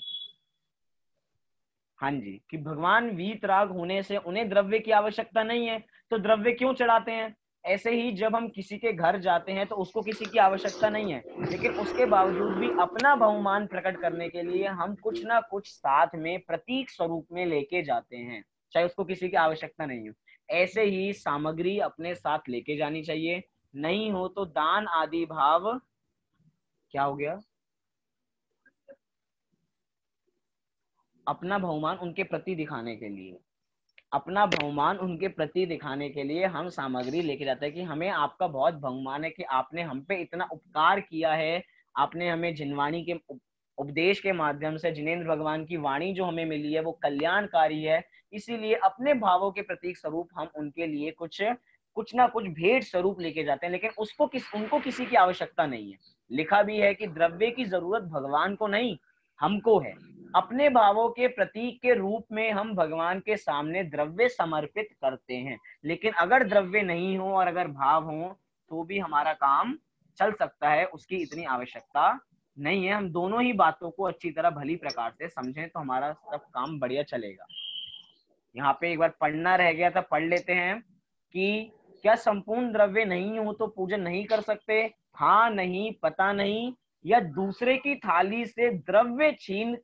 हाँ जी, कि भगवान वीतराग होने से उन्हें द्रव्य की आवश्यकता नहीं है तो द्रव्य क्यों चढ़ाते हैं? ऐसे ही जब हम किसी के घर जाते हैं तो उसको किसी की आवश्यकता नहीं है, लेकिन उसके बावजूद भी अपना बहुमान प्रकट करने के लिए हम कुछ ना कुछ साथ में प्रतीक स्वरूप में लेके जाते हैं, चाहे उसको किसी की आवश्यकता नहीं हो। ऐसे ही सामग्री अपने साथ लेके जानी चाहिए, नहीं हो तो दान आदि भाव, क्या हो गया, अपना बहुमान उनके प्रति दिखाने के लिए, अपना बहुमान उनके प्रति दिखाने के लिए हम सामग्री लेके जाते हैं कि हमें आपका बहुत बहुमान है कि आपने हम पे इतना उपकार किया है, आपने हमें जिनवाणी के उपदेश के माध्यम से, जिनेंद्र भगवान की वाणी जो हमें मिली है वो कल्याणकारी है, इसीलिए अपने भावों के प्रतीक स्वरूप हम उनके लिए कुछ कुछ ना कुछ भेंट स्वरूप लेके जाते हैं। लेकिन उनको किसी की आवश्यकता नहीं है। लिखा भी है कि द्रव्य की जरूरत भगवान को नहीं हमको है। अपने भावों के प्रतीक के रूप में हम भगवान के सामने द्रव्य समर्पित करते हैं, लेकिन अगर द्रव्य नहीं हो और अगर भाव हो तो भी हमारा काम चल सकता है, उसकी इतनी आवश्यकता नहीं है। हम दोनों ही बातों को अच्छी तरह भली प्रकार से समझें तो हमारा सब काम बढ़िया चलेगा। यहाँ पे एक बार पढ़ना रह गया था, पढ़ लेते हैं कि क्या संपूर्ण द्रव्य नहीं हो तो पूजन नहीं कर सकते? हाँ, नहीं, पता नहीं, या दूसरे की थाली से द्रव्य छीन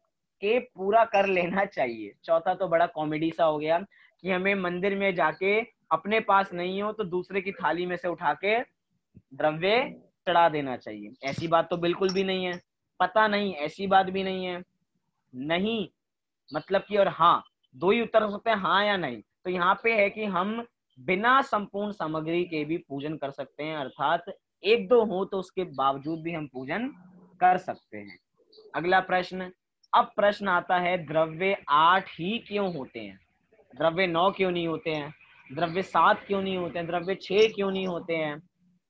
के पूरा कर लेना चाहिए। चौथा तो बड़ा कॉमेडी सा हो गया कि हमें मंदिर में जाके अपने पास नहीं हो तो दूसरे की थाली में से उठा के द्रव्य चढ़ा देना चाहिए। ऐसी बात तो बिल्कुल भी नहीं है। पता नहीं, ऐसी बात भी नहीं है। नहीं मतलब कि और हाँ, दो ही उत्तर हो सकते हैं, हाँ या नहीं। तो यहाँ पे है कि हम बिना संपूर्ण सामग्री के भी पूजन कर सकते हैं, अर्थात एक दो हो तो उसके बावजूद भी हम पूजन कर सकते हैं। अगला प्रश्न, अब प्रश्न आता है द्रव्य 8 ही क्यों होते हैं? द्रव्य 9 क्यों नहीं होते हैं? द्रव्य 7 क्यों नहीं होते हैं? द्रव्य 6 क्यों नहीं होते हैं?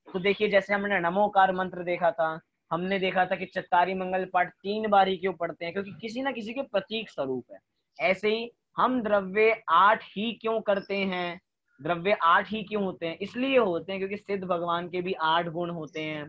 तो देखिए, जैसे हमने नमोकार मंत्र देखा था, हमने देखा था कि चत्तारी मंगल पाठ 3 बार ही क्यों पढ़ते हैं? क्योंकि किसी ना किसी के प्रतीक स्वरूप है। ऐसे ही हम द्रव्य 8 ही क्यों करते हैं? द्रव्य 8 ही क्यों होते हैं? इसलिए होते हैं क्योंकि सिद्ध भगवान के भी 8 गुण होते हैं।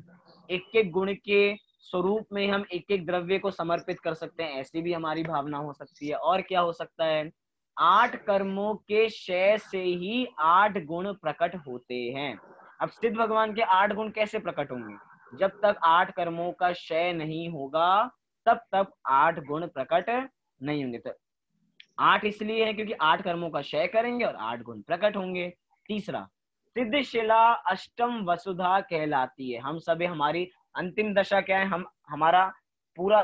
एक एक गुण के स्वरूप में हम एक एक द्रव्य को समर्पित कर सकते हैं, ऐसी भी हमारी भावना हो सकती है। और क्या हो सकता है? 8 कर्मों के क्षय से ही 8 गुण प्रकट होते हैं। अब सिद्ध भगवान के 8 गुण कैसे प्रकट होंगे? जब तक 8 कर्मों का क्षय नहीं होगा तब तक 8 गुण प्रकट नहीं होंगे। तो 8 इसलिए है क्योंकि 8 कर्मों का क्षय करेंगे और 8 गुण प्रकट होंगे। तीसरा, सिद्ध शिला अष्टम वसुधा कहलाती है। हम सभी, हमारी अंतिम दशा क्या है? हमारा पूरा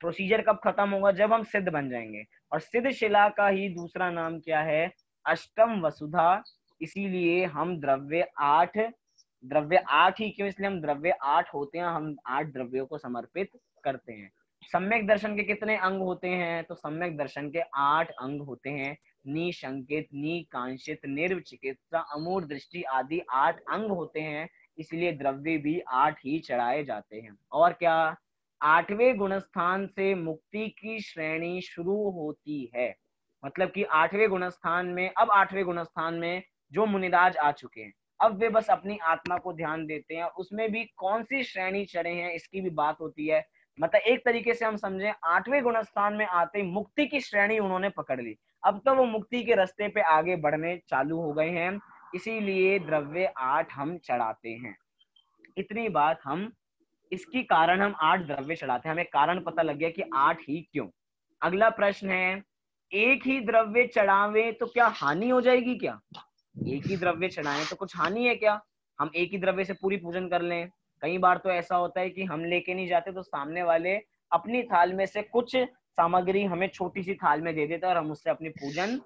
प्रोसीजर कब खत्म होगा? जब हम सिद्ध बन जाएंगे। और सिद्ध शिला का ही दूसरा नाम क्या है? अष्टम वसुधा। इसीलिए हम द्रव्य आठ ही क्यों? इसलिए हम द्रव्य 8 होते हैं, हम 8 द्रव्यों को समर्पित करते हैं। सम्यक दर्शन के कितने अंग होते हैं? तो सम्यक दर्शन के 8 अंग होते हैं। निशंकित, निकांक्षित, निर्विचिकित्सा, अमूढ़ दृष्टि आदि 8 अंग होते हैं। इसलिए द्रव्य भी 8 ही चढ़ाए जाते हैं। और क्या? 8वें गुणस्थान से मुक्ति की श्रेणी शुरू होती है। मतलब कि 8वें गुणस्थान में, अब 8वें गुणस्थान में जो मुनिराज आ चुके हैं, अब वे बस अपनी आत्मा को ध्यान देते हैं। उसमें भी कौन सी श्रेणी चढ़े हैं इसकी भी बात होती है। मतलब एक तरीके से हम समझें, 8वें गुणस्थान में आते ही मुक्ति की श्रेणी उन्होंने पकड़ ली। अब तो वो मुक्ति के रास्ते पे आगे बढ़ने चालू हो गए हैं। इसीलिए द्रव्य 8 हम चढ़ाते हैं। इतनी बात हम, इसकी कारण हम 8 द्रव्य चढ़ाते हैं। हमें कारण पता लग गया कि 8 ही क्यों। अगला प्रश्न है, एक ही द्रव्य चढ़ावे तो क्या हानि हो जाएगी क्या? एक ही द्रव्य चढ़ाएं तो कुछ हानि है क्या? हम एक ही द्रव्य से पूरी पूजन कर लें। कई बार तो ऐसा होता है कि हम लेके नहीं जाते तो सामने वाले अपनी थाल में से कुछ सामग्री हमें छोटी सी थाल में दे देता है और हम उससे अपनी पूजन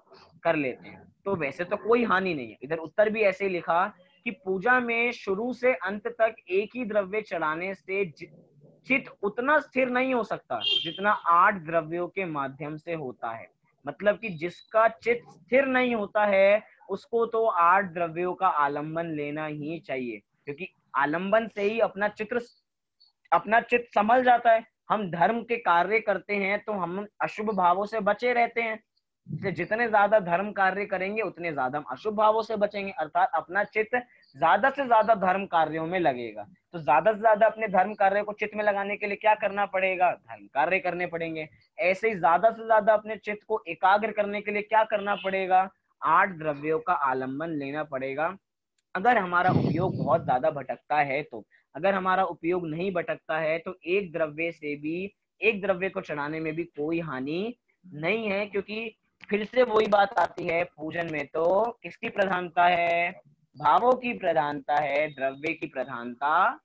कर लेते हैं। तो वैसे तो कोई हानि नहीं है। इधर उत्तर भी ऐसे ही लिखा कि पूजा में शुरू से अंत तक एक ही द्रव्य चढ़ाने से चित्त उतना स्थिर नहीं हो सकता जितना 8 द्रव्यों के माध्यम से होता है। मतलब कि जिसका चित्त स्थिर नहीं होता है उसको तो 8 द्रव्यों का आलंबन लेना ही चाहिए, क्योंकि आलंबन से ही अपना चित्त संभल जाता है। हम धर्म के कार्य करते हैं तो हम अशुभ भावों से बचे रहते हैं। इसलिए जितने ज्यादा धर्म कार्य करेंगे उतने ज्यादा हम अशुभ भावों से बचेंगे, अर्थात अपना चित्त ज्यादा से ज्यादा धर्म कार्यों में लगेगा। तो ज्यादा से ज्यादा अपने धर्म कार्य को चित्त में लगाने के लिए क्या करना पड़ेगा? धर्म कार्य करने पड़ेंगे। ऐसे ही ज्यादा से ज्यादा अपने चित्त को एकाग्र करने के लिए क्या करना पड़ेगा? 8 द्रव्यों का आलंबन लेना पड़ेगा। अगर हमारा उपयोग बहुत ज्यादा भटकता है तो, अगर हमारा उपयोग नहीं भटकता है तो एक द्रव्य को चढ़ाने में भी कोई हानि नहीं है। क्योंकि फिर से वही बात आती है, पूजन में तो किसकी प्रधानता है? भावों की प्रधानता है, द्रव्य की प्रधानता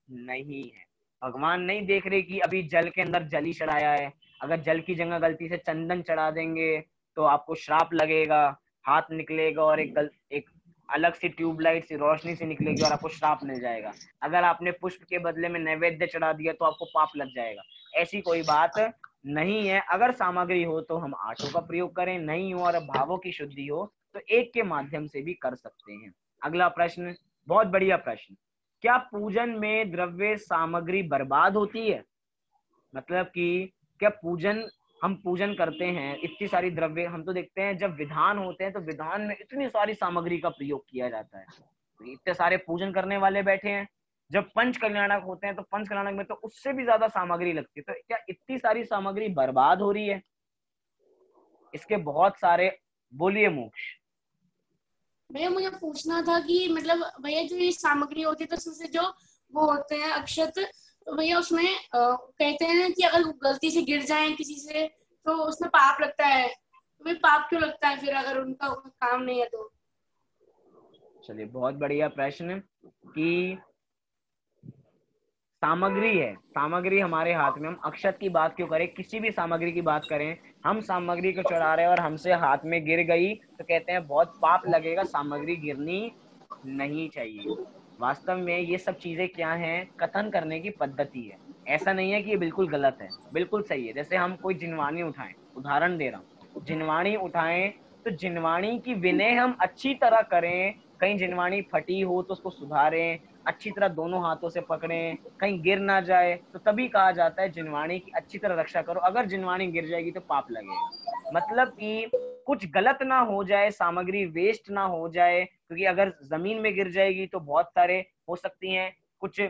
नहीं है। भगवान नहीं देख रहे कि अभी जल के अंदर जल ही चढ़ाया है। अगर जल की जगह गलती से चंदन चढ़ा देंगे तो आपको श्राप लगेगा, हाथ निकलेगा और एक अलग सी ट्यूबलाइट सी रोशनी से निकलेगी और आपको श्राप मिल जाएगा। अगर आपने पुष्प के बदले में नैवेद्य चढ़ा दिया तो आपको पाप लग जाएगा। ऐसी कोई बात नहीं है। अगर सामग्री हो तो हम 8 का प्रयोग करें, नहीं हो और भावों की शुद्धि हो तो एक के माध्यम से भी कर सकते हैं। अगला प्रश्न, बहुत बढ़िया प्रश्न, क्या पूजन में द्रव्य सामग्री बर्बाद होती है? मतलब कि क्या हम पूजन करते हैं, इतनी सारी द्रव्य, हम तो देखते हैं जब विधान होते हैं तो विधान में इतनी सारी सामग्री का प्रयोग किया जाता है। तो इतने सारे पूजन करने वाले बैठे हैं। जब पंच कल्याणक होते हैं तो पंच कल्याणक में तो उससे भी ज्यादा सामग्री लगती है। तो क्या इतनी सारी सामग्री बर्बाद हो रही है? इसके बहुत सारे, बोलिए मोक्ष। भैया मुझे पूछना था कि मतलब भैया जो ये सामग्री होती है तो उसमें से जो वो होते हैं अक्षत, तो भैया उसमें कहते हैं कि अगर गलती से गिर जाए किसी से तो उसमें पाप लगता है। तो भाई पाप क्यों लगता है फिर अगर उनका काम नहीं है तो? चलिए, बहुत बढ़िया प्रश्न कि सामग्री है, सामग्री हमारे हाथ में, हम अक्षत की बात क्यों करें, किसी भी सामग्री की बात करें, हम सामग्री को चढ़ा रहे हैं और हमसे हाथ में गिर गई तो कहते हैं बहुत पाप लगेगा, सामग्री गिरनी नहीं चाहिए। वास्तव में ये सब चीजें क्या हैं? कथन करने की पद्धति है। ऐसा नहीं है कि ये बिल्कुल गलत है, बिल्कुल सही है। जैसे हम कोई जिनवानी उठाएं, उदाहरण दे रहा हूँ, जिनवानी उठाएं तो जिनवानी की विनय हम अच्छी तरह करें। कहीं जिनवानी फटी हो तो उसको सुधारें, अच्छी तरह दोनों हाथों से पकड़ें, कहीं गिर ना जाए। तो तभी कहा जाता है जिनवाणी की अच्छी तरह रक्षा करो। अगर जिनवाणी गिर जाएगी तो पाप लगेगा। मतलब कि कुछ गलत ना हो जाए, सामग्री वेस्ट ना हो जाए, क्योंकि अगर जमीन में गिर जाएगी तो बहुत सारे हो सकती हैं कुछ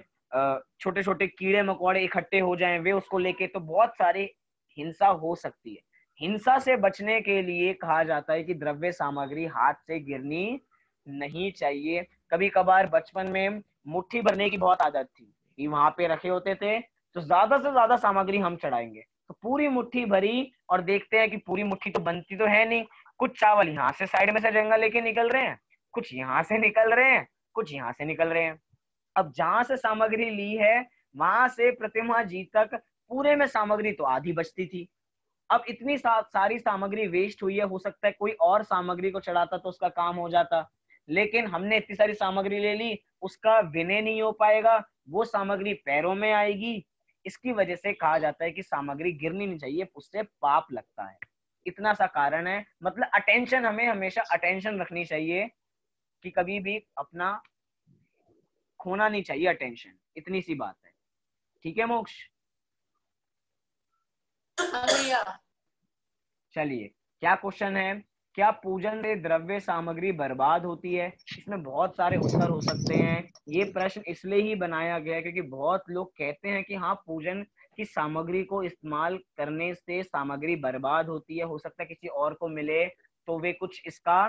छोटे छोटे कीड़े मकोड़े इकट्ठे हो जाएं वे उसको लेके, तो बहुत सारी हिंसा हो सकती है। हिंसा से बचने के लिए कहा जाता है कि द्रव्य सामग्री हाथ से गिरनी नहीं चाहिए। कभी कभार बचपन में मुट्ठी भरने की बहुत आदत थी कि वहां पे रखे होते थे तो ज्यादा से ज्यादा सामग्री हम चढ़ाएंगे, तो पूरी मुट्ठी भरी और देखते हैं कि पूरी मुट्ठी तो बनती तो है नहीं, कुछ चावल यहाँ से साइड में से जंगा लेके निकल रहे हैं, कुछ यहाँ से निकल रहे हैं, कुछ यहाँ से निकल रहे हैं। अब जहां से सामग्री ली है वहां से प्रतिमा जी तक पूरे में सामग्री तो आधी बचती थी। अब इतनी सारी सामग्री वेस्ट हुई है, हो सकता है कोई और सामग्री को चढ़ाता तो उसका काम हो जाता, लेकिन हमने इतनी सारी सामग्री ले ली, उसका विनय नहीं हो पाएगा, वो सामग्री पैरों में आएगी। इसकी वजह से कहा जाता है कि सामग्री गिरनी नहीं चाहिए, उससे पाप लगता है। इतना सा कारण है। मतलब अटेंशन, हमें हमेशा अटेंशन रखनी चाहिए कि कभी भी अपना खोना नहीं चाहिए अटेंशन, इतनी सी बात है। ठीक है मोक्ष? चलिए, क्या क्वेश्चन है? क्या पूजन से द्रव्य सामग्री बर्बाद होती है? इसमें बहुत सारे उत्तर हो सकते हैं। ये प्रश्न इसलिए ही बनाया गया है क्योंकि बहुत लोग कहते हैं कि हाँ, पूजन की सामग्री को इस्तेमाल करने से सामग्री बर्बाद होती है, हो सकता है किसी और को मिले तो वे कुछ इसका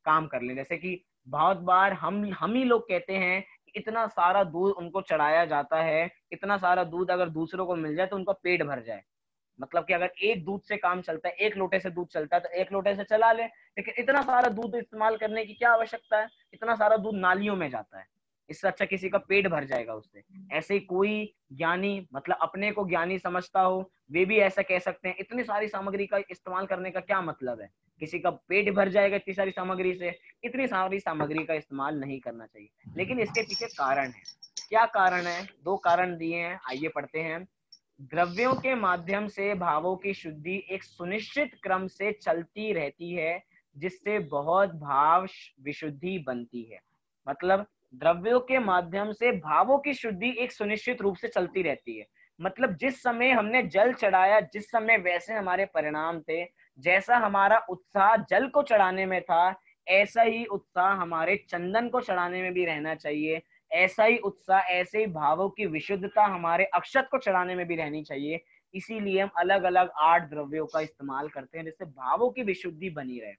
काम कर ले। जैसे कि बहुत बार हम ही लोग कहते हैं कि इतना सारा दूध उनको चढ़ाया जाता है, इतना सारा दूध अगर दूसरों को मिल जाए तो उनका पेट भर जाए। मतलब कि अगर एक दूध से काम चलता है, एक लोटे से दूध चलता है तो एक लोटे से चला ले, लेकिन इतना सारा दूध इस्तेमाल करने की क्या आवश्यकता है? इतना सारा दूध नालियों में जाता है, इससे अच्छा किसी का पेट भर जाएगा उससे। ऐसे ही कोई ज्ञानी, मतलब अपने को ज्ञानी समझता हो, वे भी ऐसा कह सकते हैं इतनी सारी सामग्री का इस्तेमाल करने का क्या मतलब है, किसी का पेट भर जाएगा इतनी सारी सामग्री से, इतनी सारी सामग्री का इस्तेमाल नहीं करना चाहिए। लेकिन इसके पीछे कारण है। क्या कारण है? दो कारण दिए हैं, आइए पढ़ते हैं। द्रव्यों के माध्यम से भावों की शुद्धि एक सुनिश्चित क्रम से चलती रहती है, जिससे बहुत भाव विशुद्धि बनती है। मतलब द्रव्यों के माध्यम से भावों की शुद्धि एक सुनिश्चित रूप से चलती रहती है। मतलब जिस समय हमने जल चढ़ाया, जिस समय वैसे हमारे परिणाम थे, जैसा हमारा उत्साह जल को चढ़ाने में था, ऐसा ही उत्साह हमारे चंदन को चढ़ाने में भी रहना चाहिए। ऐसा ही उत्साह, ऐसे ही भावों की विशुद्धता हमारे अक्षत को चढ़ाने में भी रहनी चाहिए। इसीलिए हम अलग अलग 8 द्रव्यों का इस्तेमाल करते हैं, जिससे भावों की विशुद्धि बनी रहे।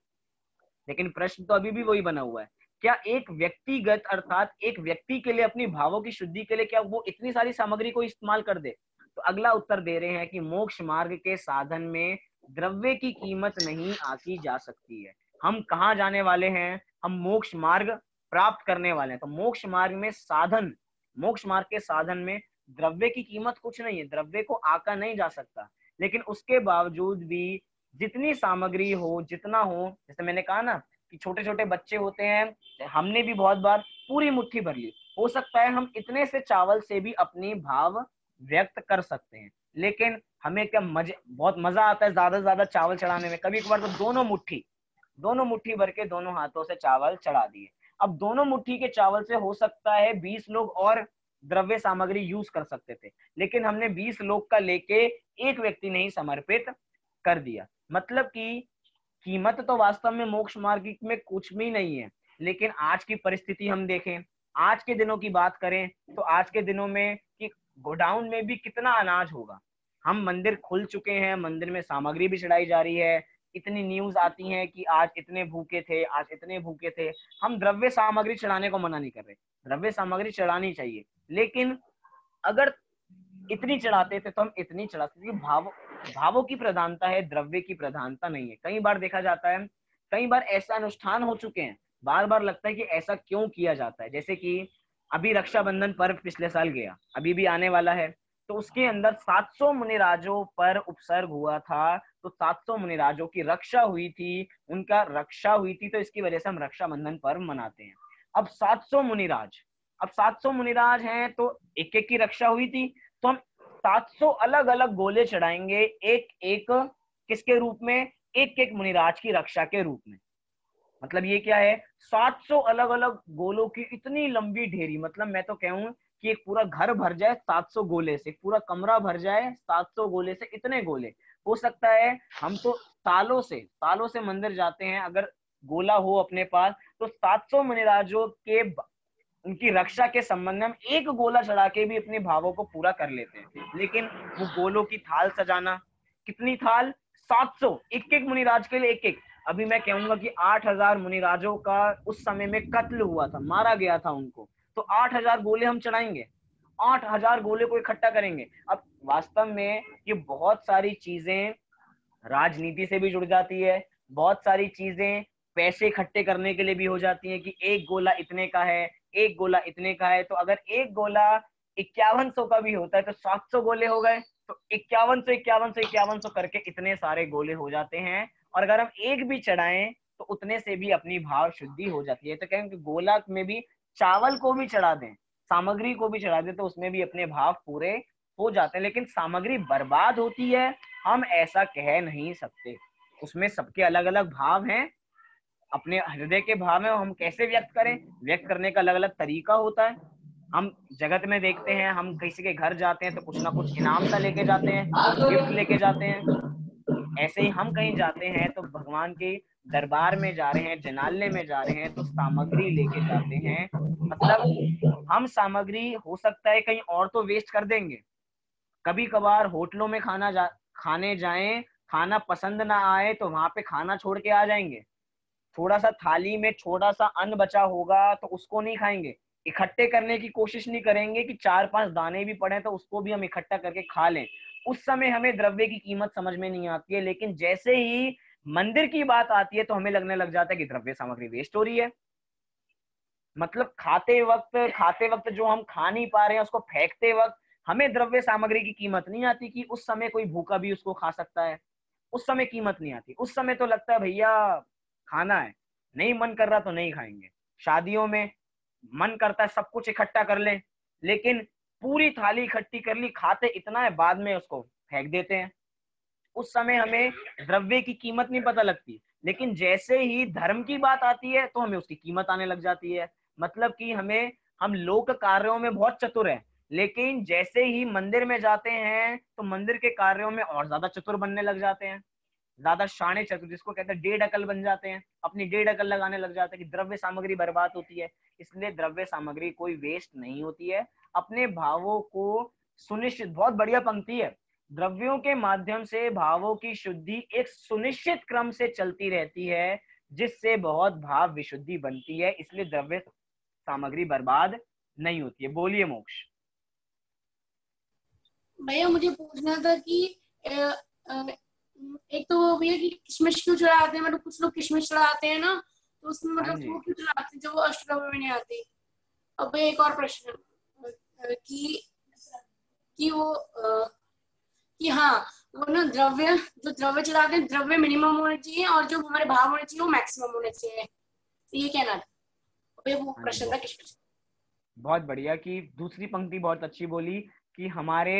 लेकिन प्रश्न तो अभी भी वही बना हुआ है, क्या एक व्यक्तिगत अर्थात एक व्यक्ति के लिए अपनी भावों की शुद्धि के लिए क्या वो इतनी सारी सामग्री को इस्तेमाल कर दे? तो अगला उत्तर दे रहे हैं कि मोक्ष मार्ग के साधन में द्रव्य की कीमत नहीं आंकी जा सकती है। हम कहाँ जाने वाले हैं? हम मोक्ष मार्ग प्राप्त करने वाले हैं। तो मोक्ष मार्ग में साधन, मोक्ष मार्ग के साधन में द्रव्य की कीमत कुछ नहीं है, द्रव्य को आंका नहीं जा सकता। लेकिन उसके बावजूद भी जितनी सामग्री हो, जितना हो, जैसे मैंने कहा ना कि छोटे छोटे बच्चे होते हैं, हमने भी बहुत बार पूरी मुट्ठी भर ली, हो सकता है हम इतने से चावल से भी अपनी भाव व्यक्त कर सकते हैं। लेकिन हमें क्या बहुत मजा आता है ज्यादा से ज्यादा चावल चढ़ाने में। कभी कभार तो दोनों मुट्ठी भर के दोनों हाथों से चावल चढ़ा दिए। अब दोनों मुट्ठी के चावल से हो सकता है 20 लोग और द्रव्य सामग्री यूज कर सकते थे, लेकिन हमने 20 लोग का लेके एक व्यक्ति नहीं समर्पित कर दिया। मतलब कि कीमत तो वास्तव में मोक्ष मार्ग में कुछ भी नहीं है। लेकिन आज की परिस्थिति हम देखें, आज के दिनों की बात करें तो आज के दिनों में कि गोडाउन में भी कितना अनाज होगा। हम मंदिर खुल चुके हैं, मंदिर में सामग्री भी चढ़ाई जा रही है, इतनी न्यूज आती है कि आज इतने भूखे थे, आज इतने भूखे थे। हम द्रव्य सामग्री चढ़ाने को मना नहीं कर रहे, द्रव्य सामग्री चढ़ानी चाहिए, लेकिन अगर इतनी चढ़ाते थे तो हम इतनी चढ़ाते थे। भावों की प्रधानता है, द्रव्य की प्रधानता नहीं है। कई बार देखा जाता है, कई बार ऐसा अनुष्ठान हो चुके हैं, बार बार लगता है कि ऐसा क्यों किया जाता है। जैसे कि अभी रक्षाबंधन पर्व पिछले साल गया, अभी भी आने वाला है, तो उसके अंदर 700 मुनिराजों पर उपसर्ग हुआ था। तो 700 मुनिराजों की रक्षा हुई थी, उनका रक्षा हुई थी, तो इसकी वजह से हम रक्षाबंधन पर्व मनाते हैं। अब 700 मुनिराज, अब 700 मुनिराज हैं तो एक एक की रक्षा हुई थी, तो हम 700 अलग अलग गोले चढ़ाएंगे, एक एक किसके रूप में? एक एक मुनिराज की रक्षा के रूप में। मतलब ये क्या है? 700 अलग अलग गोलों की इतनी लंबी ढेरी, मतलब मैं तो कहूं कि एक पूरा घर भर जाए 700 गोले से, पूरा कमरा भर जाए 700 गोले से, इतने गोले। हो सकता है हम तो सालों से मंदिर जाते हैं, अगर गोला हो अपने पास तो 700 मुनिराजों के उनकी रक्षा के संबंध में हम एक गोला चढ़ा के भी अपने भावों को पूरा कर लेते हैं। लेकिन वो गोलों की थाल सजाना, कितनी थाल, 700, एक एक मुनिराज के लिए एक एक। अभी मैं कहूंगा कि 8000 मुनिराजों का उस समय में कत्ल हुआ था, मारा गया था उनको, तो 8000 गोले हम चढ़ाएंगे, 8000 गोले को इकट्ठा करेंगे। अब वास्तव में ये बहुत सारी चीजें राजनीति से भी जुड़ जाती है, बहुत सारी चीजें पैसे इकट्ठे करने के लिए भी हो जाती हैं कि एक गोला इतने का है, एक गोला इतने का है। तो अगर एक गोला 5100 का भी होता है तो 700 गोले हो गए, तो 5100 करके इतने सारे गोले हो जाते हैं। और अगर हम एक भी चढ़ाएं तो उतने से भी अपनी भाव शुद्धि हो जाती है। तो कहें कि गोला में भी चावल को भी चढ़ा दें, सामग्री को भी चढ़ा दें, तो उसमें भी अपने भाव पूरे हो जाते हैं। लेकिन सामग्री बर्बाद होती है, हम ऐसा कह नहीं सकते। उसमें सबके अलग अलग भाव हैं, अपने हृदय के भाव में हम कैसे व्यक्त करें, व्यक्त करने का अलग अलग तरीका होता है। हम जगत में देखते हैं, हम किसी के घर जाते हैं तो कुछ ना कुछ इनाम सा लेके जाते हैं, गिफ्ट लेके जाते हैं। ऐसे ही हम कहीं जाते हैं तो भगवान के दरबार में जा रहे हैं, जनालय में जा रहे हैं, तो सामग्री लेके जाते हैं। मतलब हम सामग्री हो सकता है कहीं और तो वेस्ट कर देंगे, कभी कभार होटलों में खाने जाएं, खाना पसंद ना आए तो वहां पे खाना छोड़ के आ जाएंगे, थोड़ा सा थाली में छोटा सा अन्न बचा होगा तो उसको नहीं खाएंगे, इकट्ठे करने की कोशिश नहीं करेंगे कि 4-5 दाने भी पड़े तो उसको भी हम इकट्ठा करके खा लें। उस समय हमें द्रव्य की कीमत समझ में नहीं आती है। लेकिन जैसे ही मंदिर की बात आती है तो हमें लगने लग जाता है कि द्रव्य सामग्री वेस्ट हो रही है। मतलब खाते वक्त जो हम खा नहीं पा रहे हैं उसको फेंकते वक्त हमें द्रव्य सामग्री की कीमत नहीं आती कि उस समय कोई भूखा भी उसको खा सकता है। उस समय कीमत नहीं आती, उस समय तो लगता है भैया खाना है, नहीं मन कर रहा तो नहीं खाएंगे। शादियों में मन करता है सब कुछ इकट्ठा कर लें, लेकिन पूरी थाली इकट्ठी कर ली, खाते इतना है बाद में उसको फेंक देते हैं। उस समय हमें द्रव्य की कीमत नहीं पता लगती, लेकिन जैसे ही धर्म की बात आती है तो हमें उसकी कीमत आने लग जाती है। मतलब कि हम लोक कार्यों में बहुत चतुर हैं, लेकिन जैसे ही मंदिर में जाते हैं तो मंदिर के कार्यों में और ज्यादा चतुर बनने लग जाते हैं, ज्यादा शाणे चतुर, जिसको कहते हैं डेढ़ अकल बन जाते हैं, अपनी डेढ़ अकल लगाने लग जाते हैं कि द्रव्य सामग्री बर्बाद होती है। इसलिए द्रव्य सामग्री कोई वेस्ट नहीं होती है। अपने भावों को सुनिश्चित, बहुत बढ़िया पंक्ति है, द्रव्यों के माध्यम से भावों की शुद्धि एक सुनिश्चित क्रम से चलती रहती है, जिससे बहुत भाव विशुद्धि बनती है। इसलिए द्रव्य सामग्री बर्बाद नहीं होती है। बोलिए मोक्ष। भैया मुझे पूछना था कि एक तो भैया कि किशमिश क्यों चढ़ाते हैं, मतलब कुछ लोग किशमिश चढ़ाते हैं ना, तो उसमें हाँ मतलब जी। वो क्यों चढ़ाते हैं जो वो अष्टद्रव्य में नहीं आती। अब भैया एक और प्रश्न कि वो कि हाँ, वो ना द्रव्य, जो द्रव्य चढ़ाते हैं द्रव्य मिनिमम होने चाहिए और जो हमारे भाव होने चाहिए वो मैक्सिमम होने चाहिए, तो ये कहना था भैया, वो हाँ जी, प्रश्न था किशमिश। बहुत बढ़िया कि दूसरी पंक्ति बहुत अच्छी बोली कि हमारे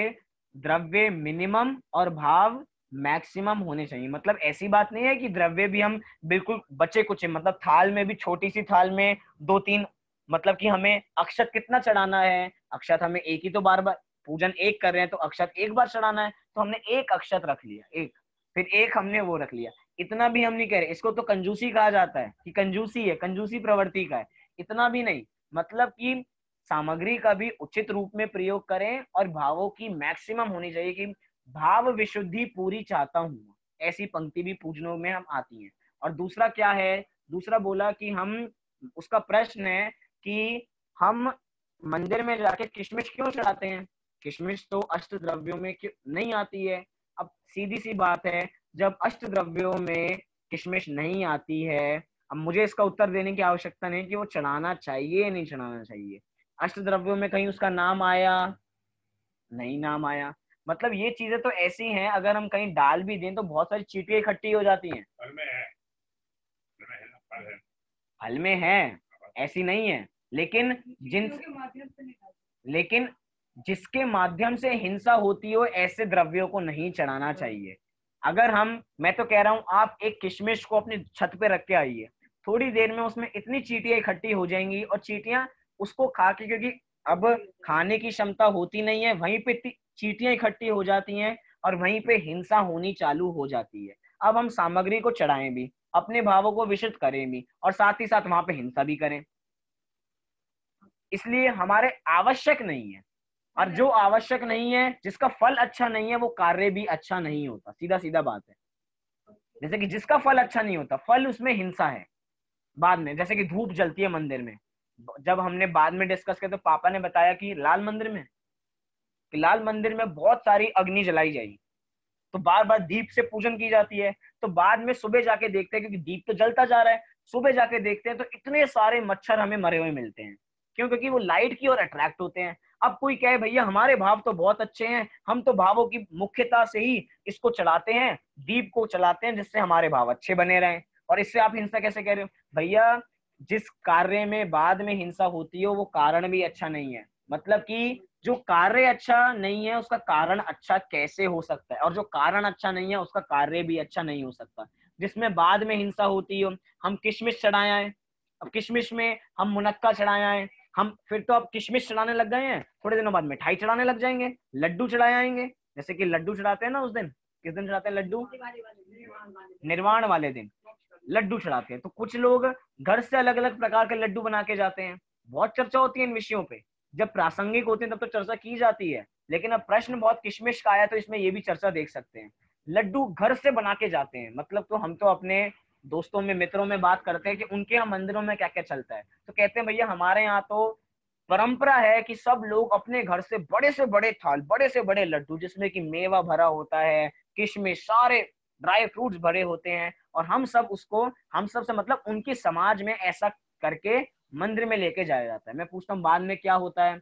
द्रव्य मिनिमम और भाव मैक्सिमम होने चाहिए। मतलब ऐसी बात नहीं है कि द्रव्य भी हम बिल्कुल बचे कुचे, मतलब थाल में भी, छोटी सी थाल में 2-3, मतलब कि हमें अक्षत कितना चढ़ाना है, अक्षत हमें एक ही तो बार बार पूजन एक कर रहे हैं तो अक्षत एक बार चढ़ाना है, तो हमने एक अक्षत रख लिया, एक, फिर एक हमने वो रख लिया, इतना भी हम नहीं कह रहे। इसको तो कंजूसी कहा जाता है कि कंजूसी है, कंजूसी प्रवृत्ति का है, इतना भी नहीं। मतलब कि सामग्री का भी उचित रूप में प्रयोग करें और भावों की मैक्सिमम होनी चाहिए कि भाव विशुद्धि पूरी चाहता हूं, ऐसी पंक्ति भी पूजनों में हम आती है। और दूसरा क्या है, दूसरा बोला कि हम, उसका प्रश्न है कि हम मंदिर में जाके किशमिश क्यों चढ़ाते हैं, किशमिश तो अष्ट द्रव्यों में क्यों नहीं आती है। अब सीधी सी बात है, जब अष्ट द्रव्यों में किशमिश नहीं आती है, अब मुझे इसका उत्तर देने की आवश्यकता नहीं कि वो चढ़ाना चाहिए या नहीं चढ़ाना चाहिए। अष्ट द्रव्यों में कहीं उसका नाम आया, नहीं नाम आया। मतलब ये चीजें तो ऐसी हैं, अगर हम कहीं डाल भी दें तो बहुत सारी चींटियां इकट्ठी हो जाती हैं। फल में है, ऐसी नहीं है, लेकिन लेकिन जिसके माध्यम से हिंसा होती हो ऐसे द्रव्यों को नहीं चढ़ाना चाहिए। अगर मैं तो कह रहा हूं, आप एक किशमिश को अपनी छत पे रख के आइए, थोड़ी देर में उसमें इतनी चींटियां इकट्ठी हो जाएंगी और चींटियां उसको खा के, क्योंकि अब खाने की क्षमता होती नहीं है, वहीं पे चींटियां इकट्ठी हो जाती हैं, और वहीं पे हिंसा होनी चालू हो जाती है। अब हम सामग्री को चढ़ाएं भी, अपने भावों को विशुद्ध करें भी, और साथ ही साथ वहां पे हिंसा भी करें, इसलिए हमारे आवश्यक नहीं है। और जो आवश्यक नहीं है, जिसका फल अच्छा नहीं है, वो कार्य भी अच्छा नहीं होता। सीधा सीधा बात है। जैसे कि जिसका फल अच्छा नहीं होता, फल उसमें हिंसा है। बाद में जैसे कि धूप जलती है मंदिर में, जब हमने बाद में डिस्कस किया तो पापा ने बताया कि लाल मंदिर में बहुत सारी अग्नि जलाई जाएगी, तो बार बार दीप से पूजन की जाती है। तो बाद में सुबह जाके देखते हैं, क्योंकि दीप तो जलता जा रहा है, सुबह जाके देखते हैं तो इतने सारे मच्छर हमें मरे हुए मिलते हैं। क्यों? क्योंकि वो लाइट की ओर अट्रैक्ट होते हैं। अब कोई कहे भैया हमारे भाव तो बहुत अच्छे हैं, हम तो भावों की मुख्यता से ही इसको चलाते हैं, दीप को चलाते हैं जिससे हमारे भाव अच्छे बने रहें, और इससे आप हिंसा कैसे कह रहे हो? भैया जिस कार्य में बाद में हिंसा होती है वो कारण भी अच्छा नहीं है। मतलब कि जो कार्य अच्छा नहीं है उसका कारण अच्छा कैसे हो सकता है, और जो कारण अच्छा नहीं है उसका कार्य भी अच्छा नहीं हो सकता। जिसमें बाद में हिंसा होती हो, हम किशमिश चढ़ाए आए, अब किशमिश में हम मुनक्का चढ़ाए आए, हम फिर तो अब किशमिश चढ़ाने लग गए हैं, थोड़े दिनों बाद मिठाई चढ़ाने लग जाएंगे, लड्डू चढ़ाए आएंगे। जैसे कि लड्डू चढ़ाते हैं ना उस दिन, किस दिन चढ़ाते हैं लड्डू? निर्वाण वाले दिन लड्डू चढ़ाते हैं। तो कुछ लोग घर से अलग अलग प्रकार के लड्डू बना के जाते हैं। बहुत चर्चा होती है इन विषयों पे, जब प्रासंगिक होते हैं तब तो चर्चा की जाती है, लेकिन अब प्रश्न बहुत किशमिश का आया तो इसमें ये भी चर्चा देख सकते हैं। लड्डू घर से बना के जाते हैं, मतलब तो हम तो अपने दोस्तों में मित्रों में बात करते हैं कि उनके यहाँ मंदिरों में क्या क्या चलता है, तो कहते हैं भैया हमारे यहाँ तो परंपरा है कि सब लोग अपने घर से बड़े थाल, बड़े से बड़े लड्डू जिसमें कि मेवा भरा होता है, किशमिश, सारे ड्राई फ्रूट्स भरे होते हैं, और हम सब उसको, हम सब से मतलब उनकी समाज में ऐसा करके मंदिर में लेके जाया जाता है। मैं पूछता हूँ बाद में क्या होता है?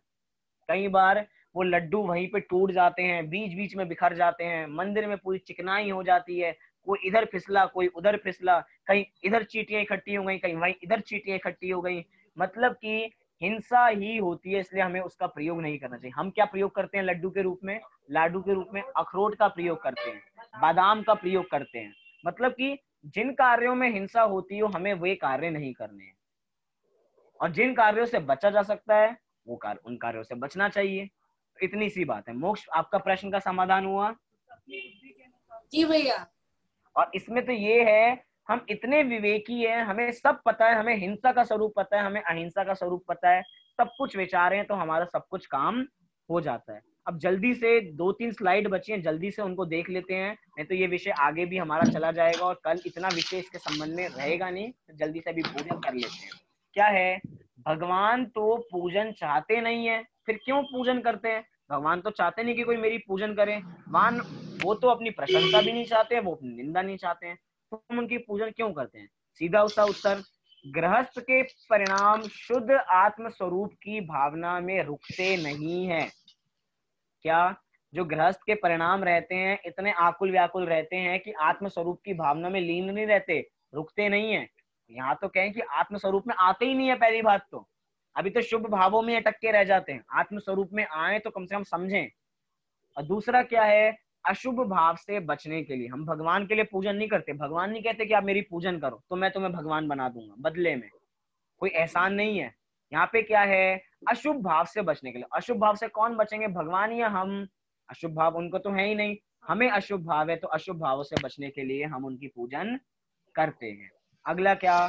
कई बार वो लड्डू वहीं पे टूट जाते हैं, बीच बीच में बिखर जाते हैं, मंदिर में पूरी चिकनाई हो जाती है, कोई इधर फिसला कोई उधर फिसला, कहीं इधर चींटियां इकट्ठी हो गई, कहीं वहीं इधर चींटियां इकट्ठी हो गई, मतलब कि हिंसा ही होती है। इसलिए हमें उसका प्रयोग नहीं करना चाहिए। हम क्या प्रयोग करते हैं लड्डू के रूप में? लाडू के रूप में अखरोट का प्रयोग करते हैं, बादाम का प्रयोग करते हैं। मतलब कि जिन कार्यों में हिंसा होती है हमें वे कार्य नहीं करने हैं, और जिन कार्यों से बचा जा सकता है वो कार्य, उन कार्यों से बचना चाहिए। इतनी सी बात है। मोक्ष, आपका प्रश्न का समाधान हुआ? जी भैया। और इसमें तो ये है, हम इतने विवेकी हैं, हमें सब पता है, हमें हिंसा का स्वरूप पता है, हमें अहिंसा का स्वरूप पता है, सब कुछ विचारें तो हमारा सब कुछ काम हो जाता है। अब जल्दी से 2-3 स्लाइड बची हैं, जल्दी से उनको देख लेते हैं, नहीं तो ये विषय आगे भी हमारा चला जाएगा और कल इतना विषय इसके संबंध में रहेगा नहीं। तो जल्दी से अभी पूजन कर लेते हैं। क्या है? भगवान तो पूजन चाहते नहीं है, फिर क्यों पूजन करते हैं? भगवान तो चाहते नहीं कि कोई मेरी पूजन करे, भगवान वो तो अपनी प्रशंसा भी नहीं चाहते हैं, वो अपनी निंदा नहीं चाहते हैं, तो हम उनकी पूजन क्यों करते हैं? सीधा उसका उत्तर, गृहस्थ के परिणाम शुद्ध आत्म स्वरूप की भावना में रुकते नहीं है। क्या? जो गृहस्थ के परिणाम रहते हैं इतने आकुल व्याकुल रहते हैं कि आत्म स्वरूप की भावना में लीन नहीं रहते, रुकते नहीं है। यहाँ तो कहें कि आत्म स्वरूप में आते ही नहीं है, पहली बात तो अभी तो शुभ भावों में अटक के रह जाते हैं। आत्म स्वरूप में आए तो कम से कम समझें। और दूसरा क्या है? अशुभ भाव से बचने के लिए हम भगवान के लिए पूजन नहीं करते। भगवान नहीं कहते कि आप मेरी पूजन करो तो मैं तुम्हें भगवान बना दूंगा बदले में, कोई एहसान नहीं है। यहाँ पे क्या है? अशुभ भाव से बचने के लिए। अशुभ भाव से कौन बचेंगे? भगवान या हम? अशुभ भाव उनको तो है ही नहीं, हमें अशुभ भाव है, तो अशुभ भावों से बचने के लिए हम उनकी पूजन करते हैं। अगला क्या?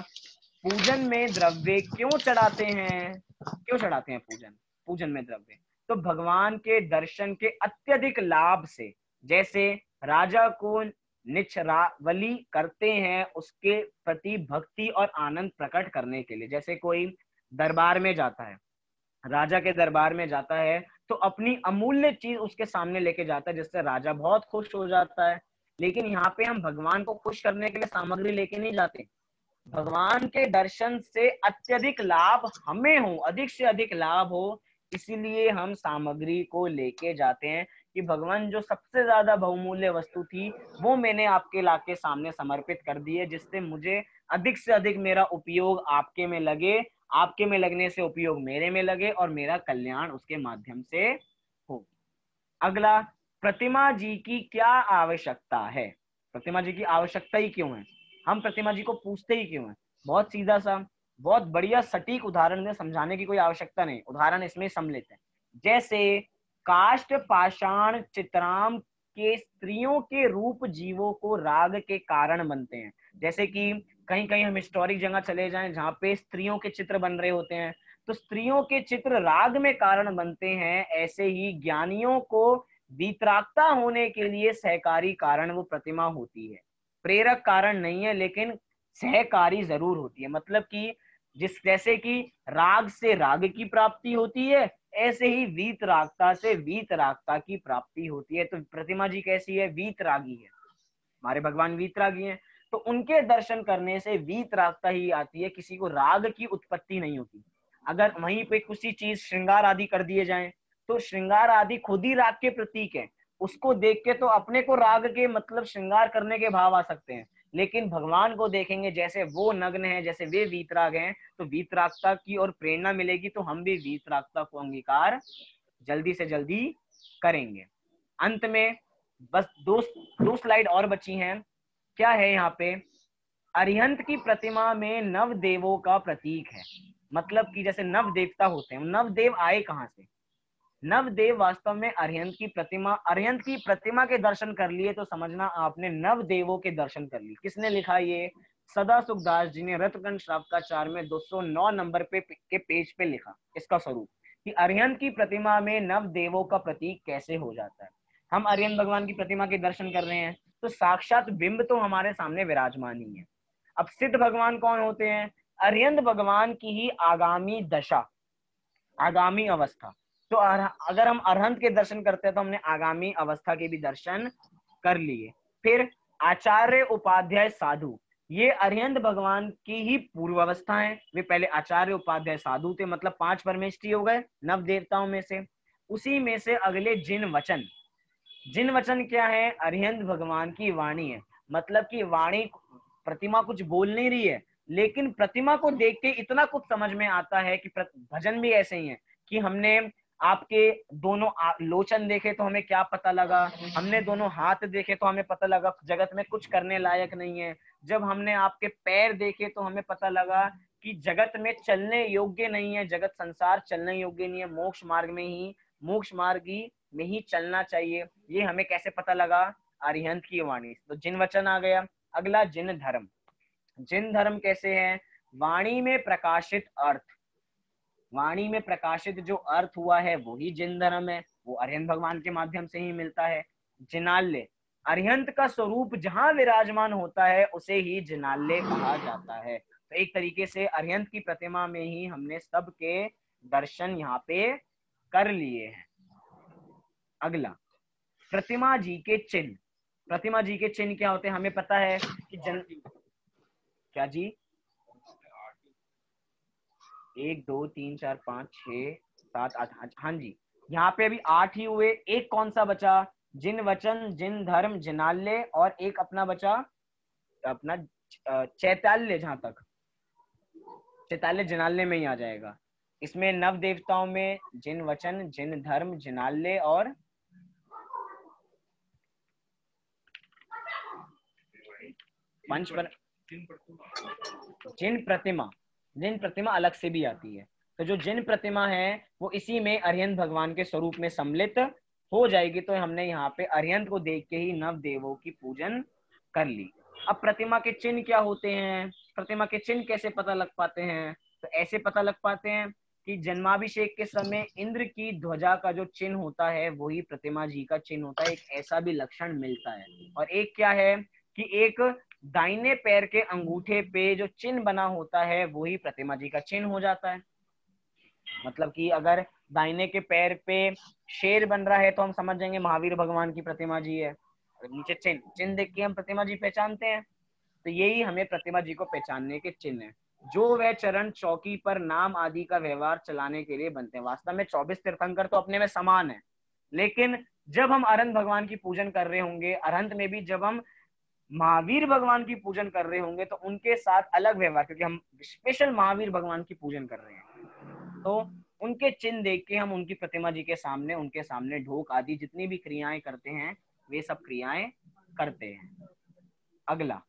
पूजन में द्रव्य क्यों चढ़ाते हैं? क्यों चढ़ाते हैं पूजन? पूजन में द्रव्य तो भगवान के दर्शन के अत्यधिक लाभ से, जैसे राजा को निचरावली करते हैं उसके प्रति भक्ति और आनंद प्रकट करने के लिए। जैसे कोई दरबार में जाता है, राजा के दरबार में जाता है तो अपनी अमूल्य चीज उसके सामने लेके जाता है जिससे राजा बहुत खुश हो जाता है। लेकिन यहाँ पे हम भगवान को खुश करने के लिए सामग्री लेके नहीं जाते। भगवान के दर्शन से अत्यधिक लाभ हमें हो, अधिक से अधिक लाभ हो, इसीलिए हम सामग्री को लेके जाते हैं कि भगवान जो सबसे ज्यादा बहुमूल्य वस्तु थी वो मैंने आपके लाके सामने समर्पित कर दी है, जिससे मुझे अधिक से अधिक मेरा उपयोग आपके में लगे, आपके में लगने से उपयोग मेरे में लगे और मेरा कल्याण उसके माध्यम से हो। अगला, प्रतिमा जी की क्या आवश्यकता है? प्रतिमा जी की आवश्यकता ही क्यों है? हम प्रतिमा जी को पूछते ही क्यों है? बहुत सीधा सा, बहुत बढ़िया सटीक उदाहरण में समझाने की कोई आवश्यकता नहीं, उदाहरण इसमें सम लेते हैं। जैसे काष्ठ पाषाण चित्राम के स्त्रियों के रूप जीवों को राग के कारण बनते हैं। जैसे कि कहीं कहीं हम हिस्टोरिक जगह चले जाएं जहाँ पे स्त्रियों के चित्र बन रहे होते हैं, तो स्त्रियों के चित्र राग में कारण बनते हैं। ऐसे ही ज्ञानियों को वीतरागता होने के लिए सहकारी कारण वो प्रतिमा होती है। प्रेरक कारण नहीं है, लेकिन सहकारी जरूर होती है। मतलब कि जैसे कि राग से राग की प्राप्ति होती है, ऐसे ही वीतरागता से वीतरागता की प्राप्ति होती है। तो प्रतिमा जी कैसी है? वीतरागी है। हमारे भगवान वीतरागी हैं, तो उनके दर्शन करने से वीतरागता ही आती है, किसी को राग की उत्पत्ति नहीं होती। अगर वहीं पे किसी चीज श्रृंगार आदि कर दिए जाएं, तो श्रृंगार आदि खुद ही राग के प्रतीक है। उसको देख के तो अपने को राग के मतलब श्रृंगार करने के भाव आ सकते हैं, लेकिन भगवान को देखेंगे जैसे वो नग्न है, जैसे वे वीतराग हैं, तो वीतरागता की और प्रेरणा मिलेगी, तो हम भी वीतरागता को अंगीकार जल्दी से जल्दी करेंगे। अंत में बस दो स्लाइड और बची हैं। क्या है यहाँ पे? अरिहंत की प्रतिमा में नव देवों का प्रतीक है। मतलब कि जैसे नव देवता होते हैं, नव देव आए कहाँ से? नव देव वास्तव में अरिहंत की प्रतिमा के दर्शन कर लिए तो समझना आपने नव देवों के दर्शन कर लिए। किसने लिखा ये? सदा सुखदास जी ने रत्नगंज श्रावकाचार में 209 नंबर के पेज पे लिखा इसका स्वरूप, कि अरिहंत की प्रतिमा में नव देवों का प्रतीक कैसे हो जाता है। हम अरिहंत भगवान की प्रतिमा के दर्शन कर रहे हैं, तो साक्षात बिंब तो हमारे सामने विराजमान ही है। अब सिद्ध भगवान कौन होते हैं? अरिहंत भगवान की ही आगामी दशा, आगामी अवस्था। तो अगर हम अरहंत के दर्शन करते हैं तो हमने आगामी अवस्था के भी दर्शन कर लिए। फिर आचार्य उपाध्याय साधु, ये अरिहंत भगवान की ही पूर्व अवस्था है। वे पहले आचार्य उपाध्याय साधु थे, मतलब 5 परमेष्ठी हो गए नव देवताओं में से। उसी में से अगले जिन वचन, जिन वचन क्या है? अरिहंत भगवान की वाणी है। मतलब कि वाणी, प्रतिमा कुछ बोल नहीं रही है, लेकिन प्रतिमा को देख के इतना कुछ समझ में आता है कि भजन भी ऐसे ही है कि हमने आपके दोनों लोचन देखे तो हमें क्या पता लगा, हमने दोनों हाथ देखे तो हमें पता लगा जगत में कुछ करने लायक नहीं है, जब हमने आपके पैर देखे तो हमें पता लगा कि जगत में चलने योग्य नहीं है, जगत संसार चलने योग्य नहीं है, मोक्ष मार्ग में ही चलना चाहिए। ये हमें कैसे पता लगा? अरिहंत की वाणी। तो जिन वचन आ गया। अगला जिन धर्म। जिन धर्म कैसे है? वाणी में प्रकाशित अर्थ, वाणी में प्रकाशित जो अर्थ हुआ है वही जिन धर्म है, वो अरिहंत भगवान के माध्यम से ही मिलता है। जिनाल्य, अरिहंत का स्वरूप जहां विराजमान होता है उसे ही जिनाल्य कहा जाता है। तो एक तरीके से अरिहंत की प्रतिमा में ही हमने सबके दर्शन यहाँ पे कर लिए हैं। अगला प्रतिमा जी के चिन्ह। प्रतिमा जी के चिन्ह क्या होते हैं? हमें पता है कि क्या जी? 1 2 3 4 5 6 7 8, हाँ जी, यहाँ पे अभी 8 ही हुए। एक कौन सा बचा? जिन वचन, जिन धर्म, जिनाल्य, और एक अपना बचा अपना चैताल्य। जहां तक चैताल्य जिनाल्य में ही आ जाएगा। इसमें नव देवताओं में जिन वचन, जिन धर्म, जिनाल्य और जिन प्रतिमा। जिन प्रतिमा अलग से भी आती है, तो जो जिन प्रतिमा है वो इसी में अरिहंत भगवान के स्वरूप में सम्मिलित हो जाएगी। तो हमने यहाँ पे अरिहंत को देख के ही नव देवों की पूजन कर ली। अब प्रतिमा के चिन्ह क्या होते हैं? प्रतिमा के चिन्ह कैसे पता लग पाते हैं? तो ऐसे पता लग पाते हैं कि जन्माभिषेक के समय इंद्र की ध्वजा का जो चिन्ह होता है वही प्रतिमा जी का चिन्ह होता है। एक ऐसा भी लक्षण मिलता है। और एक क्या है कि एक दाहिने पैर के अंगूठे पे जो चिन्ह बना होता है वही प्रतिमा जी का चिन्ह हो जाता है। मतलब कि अगर दाहिने के पैर पे शेर बन रहा है तो हम समझ जाएंगे महावीर भगवान की प्रतिमा जी है। नीचे चिन्ह, चिन्ह देख के हम प्रतिमा जी पहचानते हैं। तो यही हमें प्रतिमा जी को पहचानने के चिन्ह है। जो वह चरण चौकी पर नाम आदि का व्यवहार चलाने के लिए बनते हैं। वास्तव में 24 तीर्थंकर तो अपने में समान है, लेकिन जब हम अरहंत भगवान की पूजन कर रहे होंगे, अरहंत में भी जब हम महावीर भगवान की पूजन कर रहे होंगे तो उनके साथ अलग व्यवहार, क्योंकि हम स्पेशल महावीर भगवान की पूजन कर रहे हैं। तो उनके चिन्ह देख के हम उनकी प्रतिमा जी के सामने, उनके सामने ढोक आदि जितनी भी क्रियाएं करते हैं वे सब क्रियाएं करते हैं। अगला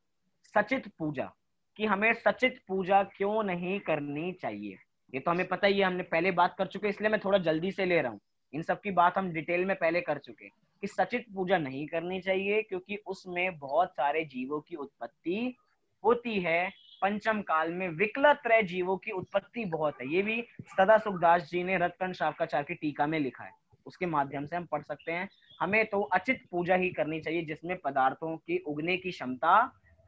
सचित पूजा, कि हमें सचित पूजा क्यों नहीं करनी चाहिए। ये तो हमें पता ही है, हमने पहले बात कर चुके, इसलिए मैं थोड़ा जल्दी से ले रहा हूँ। इन सब की बात हम डिटेल में पहले कर चुके। कि सचित पूजा नहीं करनी चाहिए, क्योंकि उसमें बहुत सारे जीवों की उत्पत्ति होती है। पंचम काल में विकलत्रय जीवों की उत्पत्ति बहुत है। ये भी सदा सुखदास जी ने रत्न शावकाचार्य की टीका में लिखा है, उसके माध्यम से हम पढ़ सकते हैं। हमें तो अचित पूजा ही करनी चाहिए जिसमें पदार्थों की उगने की क्षमता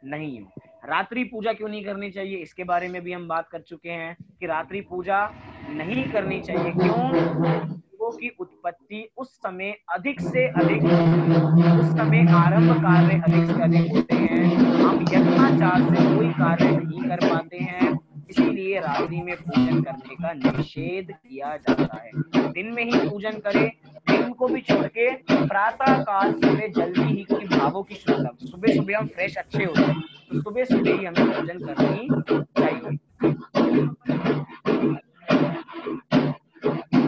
नहीं हो। रात्रि पूजा क्यों नहीं करनी चाहिए, इसके बारे में भी हम बात कर चुके हैं कि रात्रि पूजा नहीं करनी चाहिए। क्यों? जीवों की उत्पत्ति उस समय अधिक से अधिक, उस समय आरंभ कार्य अधिक से अधिक होते हैं, हम यत्नाचार से कोई कार्य नहीं कर पाते हैं, इसीलिए रात्रि में पूजन करने का निषेध किया जाता है। दिन में ही पूजन करें, दिन को भी छोड़ के प्रातः काल सुबह जल्दी ही, क्योंकि भावों की शुद्धता, सुबह सुबह हम फ्रेश अच्छे होते हैं, तो सुबह सुबह ही हमें पूजन करनी चाहिए।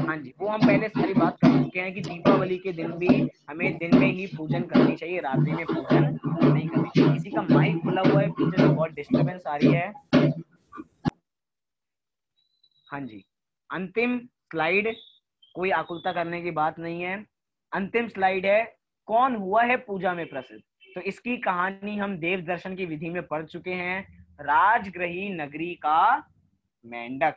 हाँ जी, वो हम पहले सारी बात कर चुके हैं कि दीपावली के दिन भी हमें दिन में ही पूजन करनी चाहिए, रात्रि में पूजन नहीं करनी चाहिए। किसी का माइक खुला हुआ है पीछे से, बहुत डिस्टरबेंस आ रही है। हाँ जी, अंतिम स्लाइड, कोई आकुलता करने की बात नहीं है। अंतिम स्लाइड है, कौन हुआ है पूजा में प्रसिद्ध। तो इसकी कहानी हम देव दर्शन की विधि में पढ़ चुके हैं। राजगृही नगरी का मेंढक,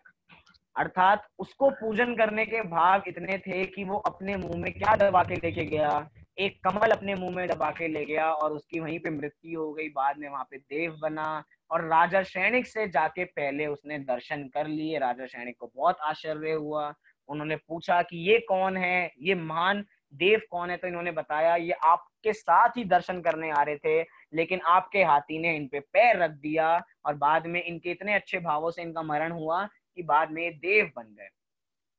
अर्थात उसको पूजन करने के भाव इतने थे कि वो अपने मुंह में क्या दबा के लेके गया, एक कमल अपने मुंह में दबा के ले गया और उसकी वहीं पे मृत्यु हो गई। बाद में वहां पे देव बना और राजा सैनिक से जाके पहले उसने दर्शन कर लिए। राजा सैनिक को बहुत आश्चर्य हुआ, उन्होंने पूछा कि ये कौन है, ये महान देव कौन है। तो इन्होंने बताया ये आपके साथ ही दर्शन करने आ रहे थे, लेकिन आपके हाथी ने इन पे पैर रख दिया और बाद में इनके इतने अच्छे भावों से इनका मरण हुआ कि बाद में देव बन गए।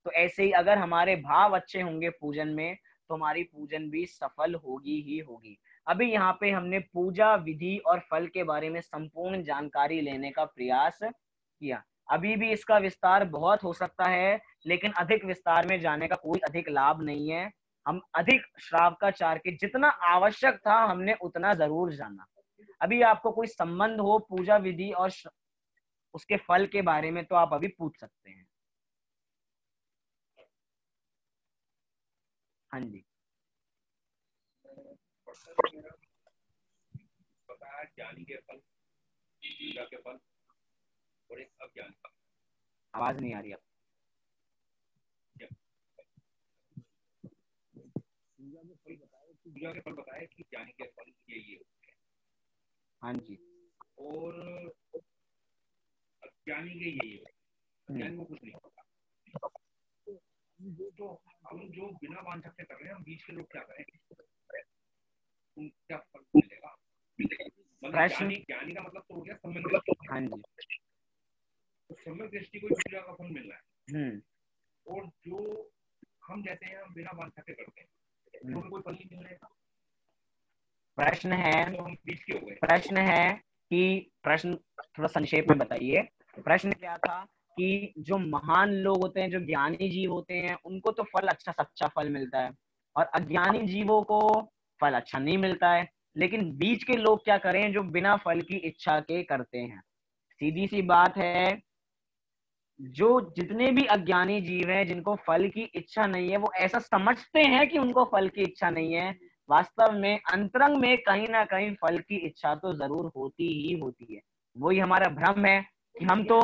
तो ऐसे ही अगर हमारे भाव अच्छे होंगे पूजन में, तो हमारी पूजन भी सफल होगी ही होगी। अभी यहाँ पे हमने पूजा विधि और फल के बारे में संपूर्ण जानकारी लेने का प्रयास किया। अभी भी इसका विस्तार बहुत हो सकता है, लेकिन अधिक विस्तार में जाने का कोई अधिक लाभ नहीं है। हम अधिक श्रावकाचार के जितना आवश्यक था हमने उतना जरूर जाना। अभी आपको कोई संबंध हो पूजा विधि और उसके फल के बारे में तो आप अभी पूछ सकते हैं। हाँ जी, ज्ञानी के फल, पूजा के फल और एक अज्ञानी। आवाज नहीं आ रही आप। पूजा के फल बताए कि ज्ञानी के फल ये होते हैं। हाँ जी, और अज्ञानी के यही होते हैं, अज्ञानी को कुछ नहीं होता। तो हम जो बिना वांछा से कर रहे हैं, हम बीच के लोग क्या करें, उनका फल मिलेगा। मतलब ज्ञानी का मतलब तो हो गया सम्यक दृष्टि। हाँ जी, तो सम्यक दृष्टि को पूजा का फल मिल रहा है। और जो हम जैसे हैं, हम बिना वांछा से करते हैं, तो कोई फल नहीं मिल रहा। प्रश्न है, तो हम बीच के हो गए। प्रश्न है कि प्रश्न थोड़ा संक्षेप में बताइए। प्रश्न क्या था कि जो महान लोग होते हैं, जो ज्ञानी जीव होते हैं, उनको तो फल अच्छा सच्चा फल मिलता है और अज्ञानी जीवों को फल अच्छा नहीं मिलता है। लेकिन बीच के लोग क्या करें, जो बिना फल की इच्छा के करते हैं। सीधी सी बात है, जो जितने भी अज्ञानी जीव हैं जिनको फल की इच्छा नहीं है, वो ऐसा समझते हैं कि उनको फल की इच्छा नहीं है। वास्तव में अंतरंग में कहीं ना कहीं फल की इच्छा तो जरूर होती ही होती है। वही हमारा भ्रम है कि हम तो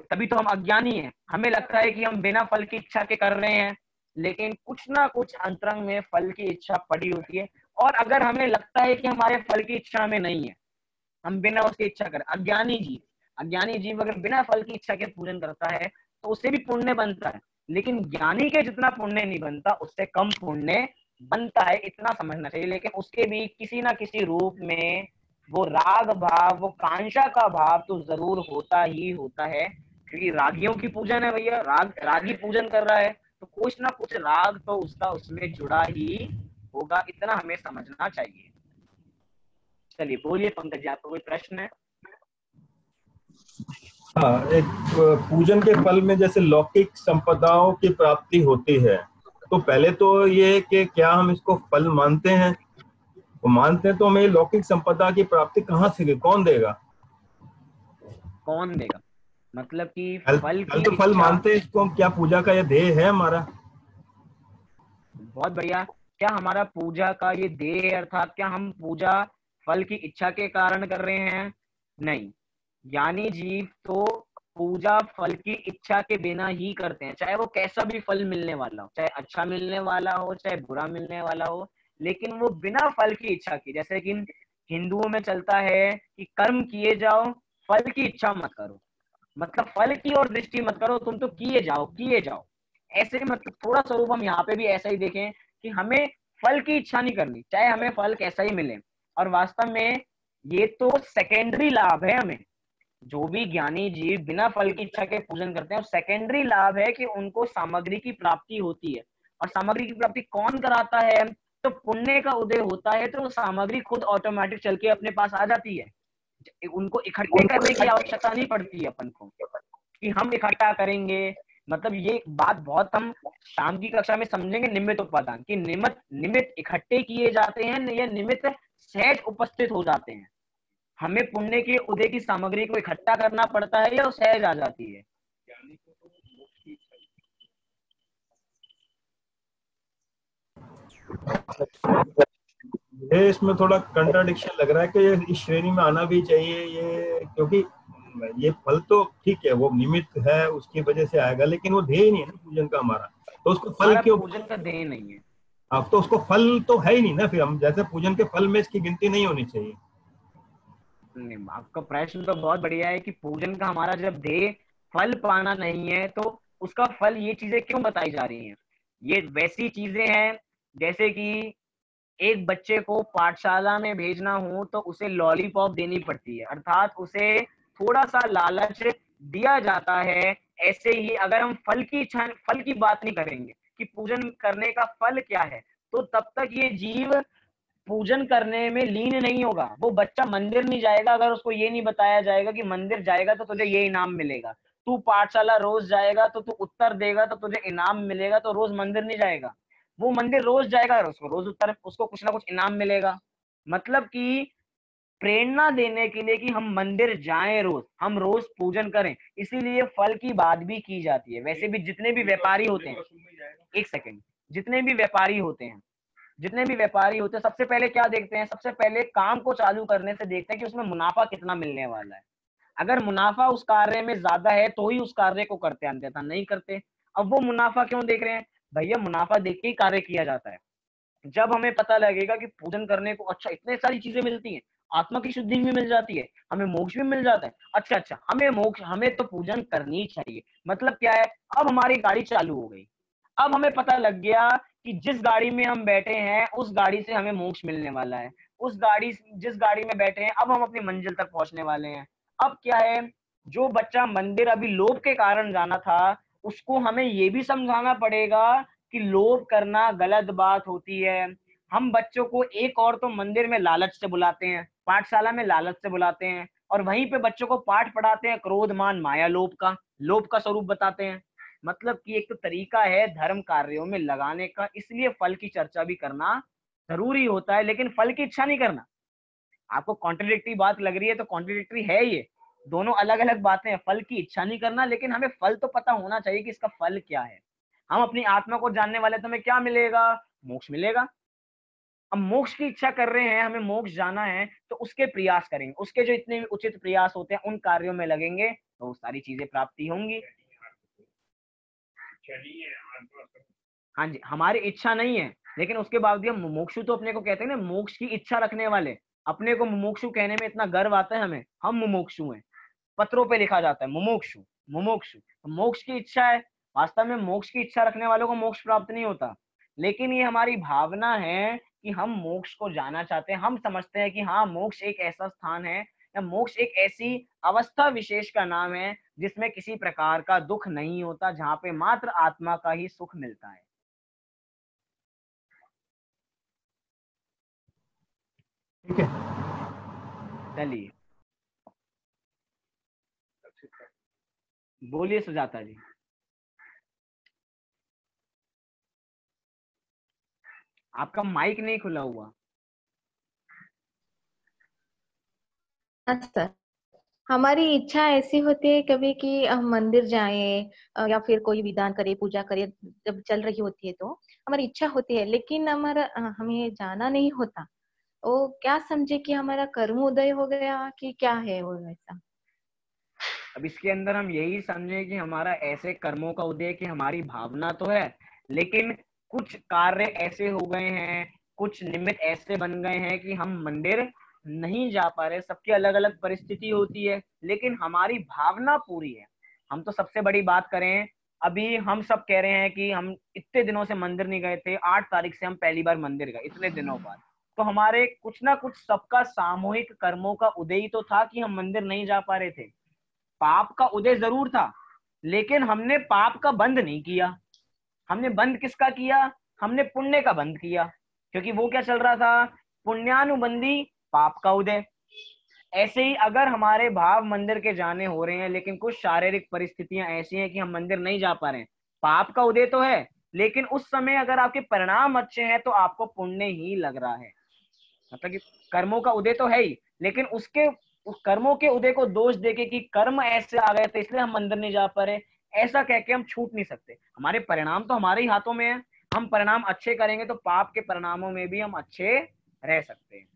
तभी तो हम अज्ञानी हैं, हमें लगता है कि हम बिना फल की इच्छा के कर रहे हैं, लेकिन कुछ ना कुछ अंतरंग में फल की इच्छा पड़ी होती है। और अगर हमें लगता है कि हमारे फल की इच्छा में नहीं है, हम बिना उसकी इच्छा करें, अज्ञानी जीव अगर बिना फल की इच्छा के पूजन करता है तो उससे भी पुण्य बनता है, लेकिन ज्ञानी के जितना पुण्य नहीं बनता, उससे कम पुण्य बनता है, इतना समझना चाहिए। लेकिन उसके भी किसी ना किसी रूप में वो राग भाव, वो कांक्षा का भाव तो जरूर होता ही होता है, क्योंकि रागियों की पूजन है भैया, रागी पूजन कर रहा है, तो कुछ ना कुछ राग तो उसका उसमें जुड़ा ही होगा, इतना हमें समझना चाहिए। चलिए बोलिए पंकज जी, आपको कोई प्रश्न है? हाँ, एक पूजन के फल में जैसे लौकिक संपदाओं की प्राप्ति होती है, तो पहले तो ये कि क्या हम इसको फल मानते हैं, तो मानते हैं तो हमें लौकिक संपदा की प्राप्ति कहाँ से, कौन देगा? कौन देगा मतलब कि फल तो फल मानते हैं इसको हम, क्या पूजा का ये ध्येय है हमारा? बहुत बढ़िया। क्या हमारा पूजा का ये ध्येय अर्थात क्या हम पूजा फल की इच्छा के कारण कर रहे हैं? नहीं, ज्ञानी जीव तो पूजा फल की इच्छा के बिना ही करते हैं, चाहे वो कैसा भी फल मिलने वाला हो, चाहे अच्छा मिलने वाला हो चाहे बुरा मिलने वाला हो, लेकिन वो बिना फल की इच्छा की। जैसे कि हिंदुओं में चलता है कि कर्म किए जाओ, फल की इच्छा मत करो, मतलब फल की और दृष्टि मत करो, तुम तो किए जाओ किए जाओ। ऐसे मतलब थोड़ा स्वरूप हम यहाँ पे भी ऐसा ही देखें कि हमें फल की इच्छा नहीं करनी, चाहे हमें फल कैसा ही मिले। और वास्तव में ये तो सेकेंडरी लाभ है हमें, जो भी ज्ञानी जीव बिना फल की इच्छा के पूजन करते हैं, सेकेंडरी लाभ है कि उनको सामग्री की प्राप्ति होती है। और सामग्री की प्राप्ति कौन कराता है? तो पुण्य का उदय होता है, तो सामग्री खुद ऑटोमेटिक चल के अपने पास आ जाती है, उनको इकट्ठे करने की आवश्यकता नहीं पड़ती है अपन को कि हम इकट्ठा करेंगे। मतलब ये बात बहुत हम शाम की कक्षा में समझेंगे, निमित्त उपादान कि निमित्त निमित्त इकट्ठे किए जाते हैं या निमित्त सहज उपस्थित हो जाते हैं। हमें पुण्य के उदय की सामग्री को इकट्ठा करना पड़ता है या वो सहज आ जाती है? ये इसमें थोड़ा कंट्राडिक्शन लग रहा है कि ये इस श्रेणी में आना भी चाहिए ये, क्योंकि ये फल तो ठीक है वो निमित्त है उसकी वजह से आएगा, लेकिन वो ध्येय नहीं है ना पूजन का हमारा, तो उसको फल हमारा क्यों? पूजन का ध्येय नहीं है। अब तो उसको फल तो है ही नहीं ना, फिर हम जैसे पूजन के फल में इसकी गिनती नहीं होनी चाहिए। नहीं, आपका प्रश्न तो बहुत बढ़िया है कि पूजन का हमारा जब ध्येय फल पाना नहीं है तो उसका फल ये चीजें क्यों बताई जा रही हैं? ये वैसी चीजें हैं जैसे कि एक बच्चे को पाठशाला में भेजना हो तो उसे लॉलीपॉप देनी पड़ती है, अर्थात उसे थोड़ा सा लालच दिया जाता है। ऐसे ही अगर हम फल की बात नहीं करेंगे कि पूजन करने का फल क्या है, तो तब तक ये जीव पूजन करने में लीन नहीं होगा। वो बच्चा मंदिर नहीं जाएगा अगर उसको ये नहीं बताया जाएगा कि मंदिर जाएगा तो तुझे ये इनाम मिलेगा, तू पाठशाला रोज जाएगा तो तू उत्तर देगा तो तुझे इनाम मिलेगा, तो रोज मंदिर नहीं जाएगा। वो मंदिर रोज जाएगा, उसको रोज उत्तर, उसको कुछ ना कुछ इनाम मिलेगा। मतलब कि प्रेरणा देने के लिए कि हम मंदिर जाएं, रोज हम रोज पूजन करें, इसीलिए फल की बात भी की जाती है। वैसे भी जितने भी व्यापारी होते हैं, एक सेकेंड, जितने भी व्यापारी होते हैं जितने भी व्यापारी होते हैं सबसे पहले क्या देखते हैं? सबसे पहले काम को चालू करने से देखते हैं कि उसमें मुनाफा कितना मिलने वाला है। अगर मुनाफा उस कार्य में ज्यादा है तो ही उस कार्य को करते हैं, अन्यथा नहीं करते। अब वो मुनाफा क्यों देख रहे हैं? भैया मुनाफा देख के ही कार्य किया जाता है। जब हमें पता लगेगा कि पूजन करने को अच्छा इतने सारी चीजें मिलती हैं, आत्मा की शुद्धि भी मिल जाती है, हमें मोक्ष भी मिल जाता है, अच्छा अच्छा हमें मोक्ष, हमें तो पूजन करनी ही चाहिए। मतलब क्या है? अब हमारी गाड़ी चालू हो गई, अब हमें पता लग गया कि जिस गाड़ी में हम बैठे हैं उस गाड़ी से हमें मोक्ष मिलने वाला है, जिस गाड़ी में बैठे हैं अब हम अपनी मंजिल तक पहुंचने वाले हैं। अब क्या है? जो बच्चा मंदिर अभी लोभ के कारण जाना था, उसको हमें ये भी समझाना पड़ेगा कि लोभ करना गलत बात होती है। हम बच्चों को एक और तो मंदिर में लालच से बुलाते हैं, पाठशाला में लालच से बुलाते हैं, और वहीं पे बच्चों को पाठ पढ़ाते हैं क्रोध मान माया लोभ का स्वरूप बताते हैं। मतलब कि एक तो तरीका है धर्म कार्यों में लगाने का, इसलिए फल की चर्चा भी करना जरूरी होता है, लेकिन फल की इच्छा नहीं करना। आपको कॉन्ट्रडिक्टरी बात लग रही है तो कॉन्ट्रडिक्टरी है ये, दोनों अलग अलग बातें हैं। फल की इच्छा नहीं करना, लेकिन हमें फल तो पता होना चाहिए कि इसका फल क्या है। हम अपनी आत्मा को जानने वाले, तो हमें क्या मिलेगा? मोक्ष मिलेगा। अब मोक्ष की इच्छा कर रहे हैं, हमें मोक्ष जाना है, तो उसके प्रयास करेंगे, उसके जो इतने उचित प्रयास होते हैं उन कार्यों में लगेंगे तो सारी चीजें प्राप्ति होंगी। हाँ जी, हमारी इच्छा नहीं है, लेकिन उसके बावजूद हम मुमुक्षु तो अपने को कहते हैं ना, मोक्ष की इच्छा रखने वाले। अपने को मुमुक्षु कहने में इतना गर्व आता है हमें, हम मुमुक्षु हैं, पत्रों पे लिखा जाता है मुमुक्षु मुमुक्षु, तो मोक्ष की इच्छा है। वास्तव में मोक्ष की इच्छा रखने वालों को मोक्ष प्राप्त नहीं होता, लेकिन ये हमारी भावना है कि हम मोक्ष को जाना चाहते हैं। हम समझते हैं कि हाँ, मोक्ष एक ऐसा स्थान है या मोक्ष एक ऐसी अवस्था विशेष का नाम है जिसमें किसी प्रकार का दुख नहीं होता, जहाँ पे मात्र आत्मा का ही सुख मिलता है। ठीक है, चलिए, बोलिए सुजाता जी। आपका माइक नहीं खुला हुआ। अच्छा, हमारी इच्छा ऐसी होती है कभी कि हम मंदिर जाएं या फिर कोई विधान करे, पूजा करे, जब चल रही होती है तो हमारी इच्छा होती है, लेकिन हमारा हमें जाना नहीं होता। वो क्या समझे कि हमारा कर्म उदय हो गया कि क्या है वो ऐसा। अब इसके अंदर हम यही समझे कि हमारा ऐसे कर्मों का उदय कि हमारी भावना तो है, लेकिन कुछ कार्य ऐसे हो गए हैं, कुछ निमित्त ऐसे बन गए हैं कि हम मंदिर नहीं जा पा रहे। सबकी अलग अलग परिस्थिति होती है, लेकिन हमारी भावना पूरी है। हम तो सबसे बड़ी बात करें, अभी हम सब कह रहे हैं कि हम इतने दिनों से मंदिर नहीं गए थे, 8 तारीख से हम पहली बार मंदिर गए, इतने दिनों बाद। तो हमारे कुछ ना कुछ सबका सामूहिक कर्मों का उदय ही तो था कि हम मंदिर नहीं जा पा रहे थे। पाप का उदय जरूर था, लेकिन हमने पाप का बंद नहीं किया। हमने बंद किसका किया? हमने पुण्य का बंद किया, क्योंकि वो क्या चल रहा था? पुण्यानुबंधी पाप का उदय। ऐसे ही अगर हमारे भाव मंदिर के जाने हो रहे हैं, लेकिन कुछ शारीरिक परिस्थितियां ऐसी हैं कि हम मंदिर नहीं जा पा रहे हैं, पाप का उदय तो है, लेकिन उस समय अगर आपके परिणाम अच्छे हैं तो आपको पुण्य ही लग रहा है। मतलब कि कर्मों का उदय तो है ही, लेकिन उसके उस कर्मों के उदय को दोष देके कि कर्म ऐसे आ गए थे इसलिए हम मंदिर नहीं जा पा रहे, ऐसा कह के हम छूट नहीं सकते। हमारे परिणाम तो हमारे ही हाथों में है। हम परिणाम अच्छे करेंगे तो पाप के परिणामों में भी हम अच्छे रह सकते हैं।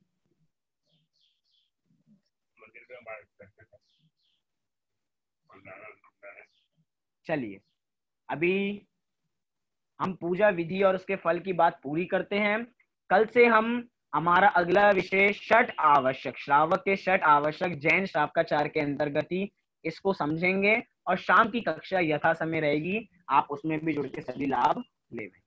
चलिए, अभी हम पूजा विधि और उसके फल की बात पूरी करते हैं। कल से हम हमारा अगला विषय षट आवश्यक, श्रावक के षट आवश्यक जैन श्रावकाचार के अंतर्गत ही इसको समझेंगे, और शाम की कक्षा यथा समय रहेगी, आप उसमें भी जुड़ के सभी लाभ लेंगे।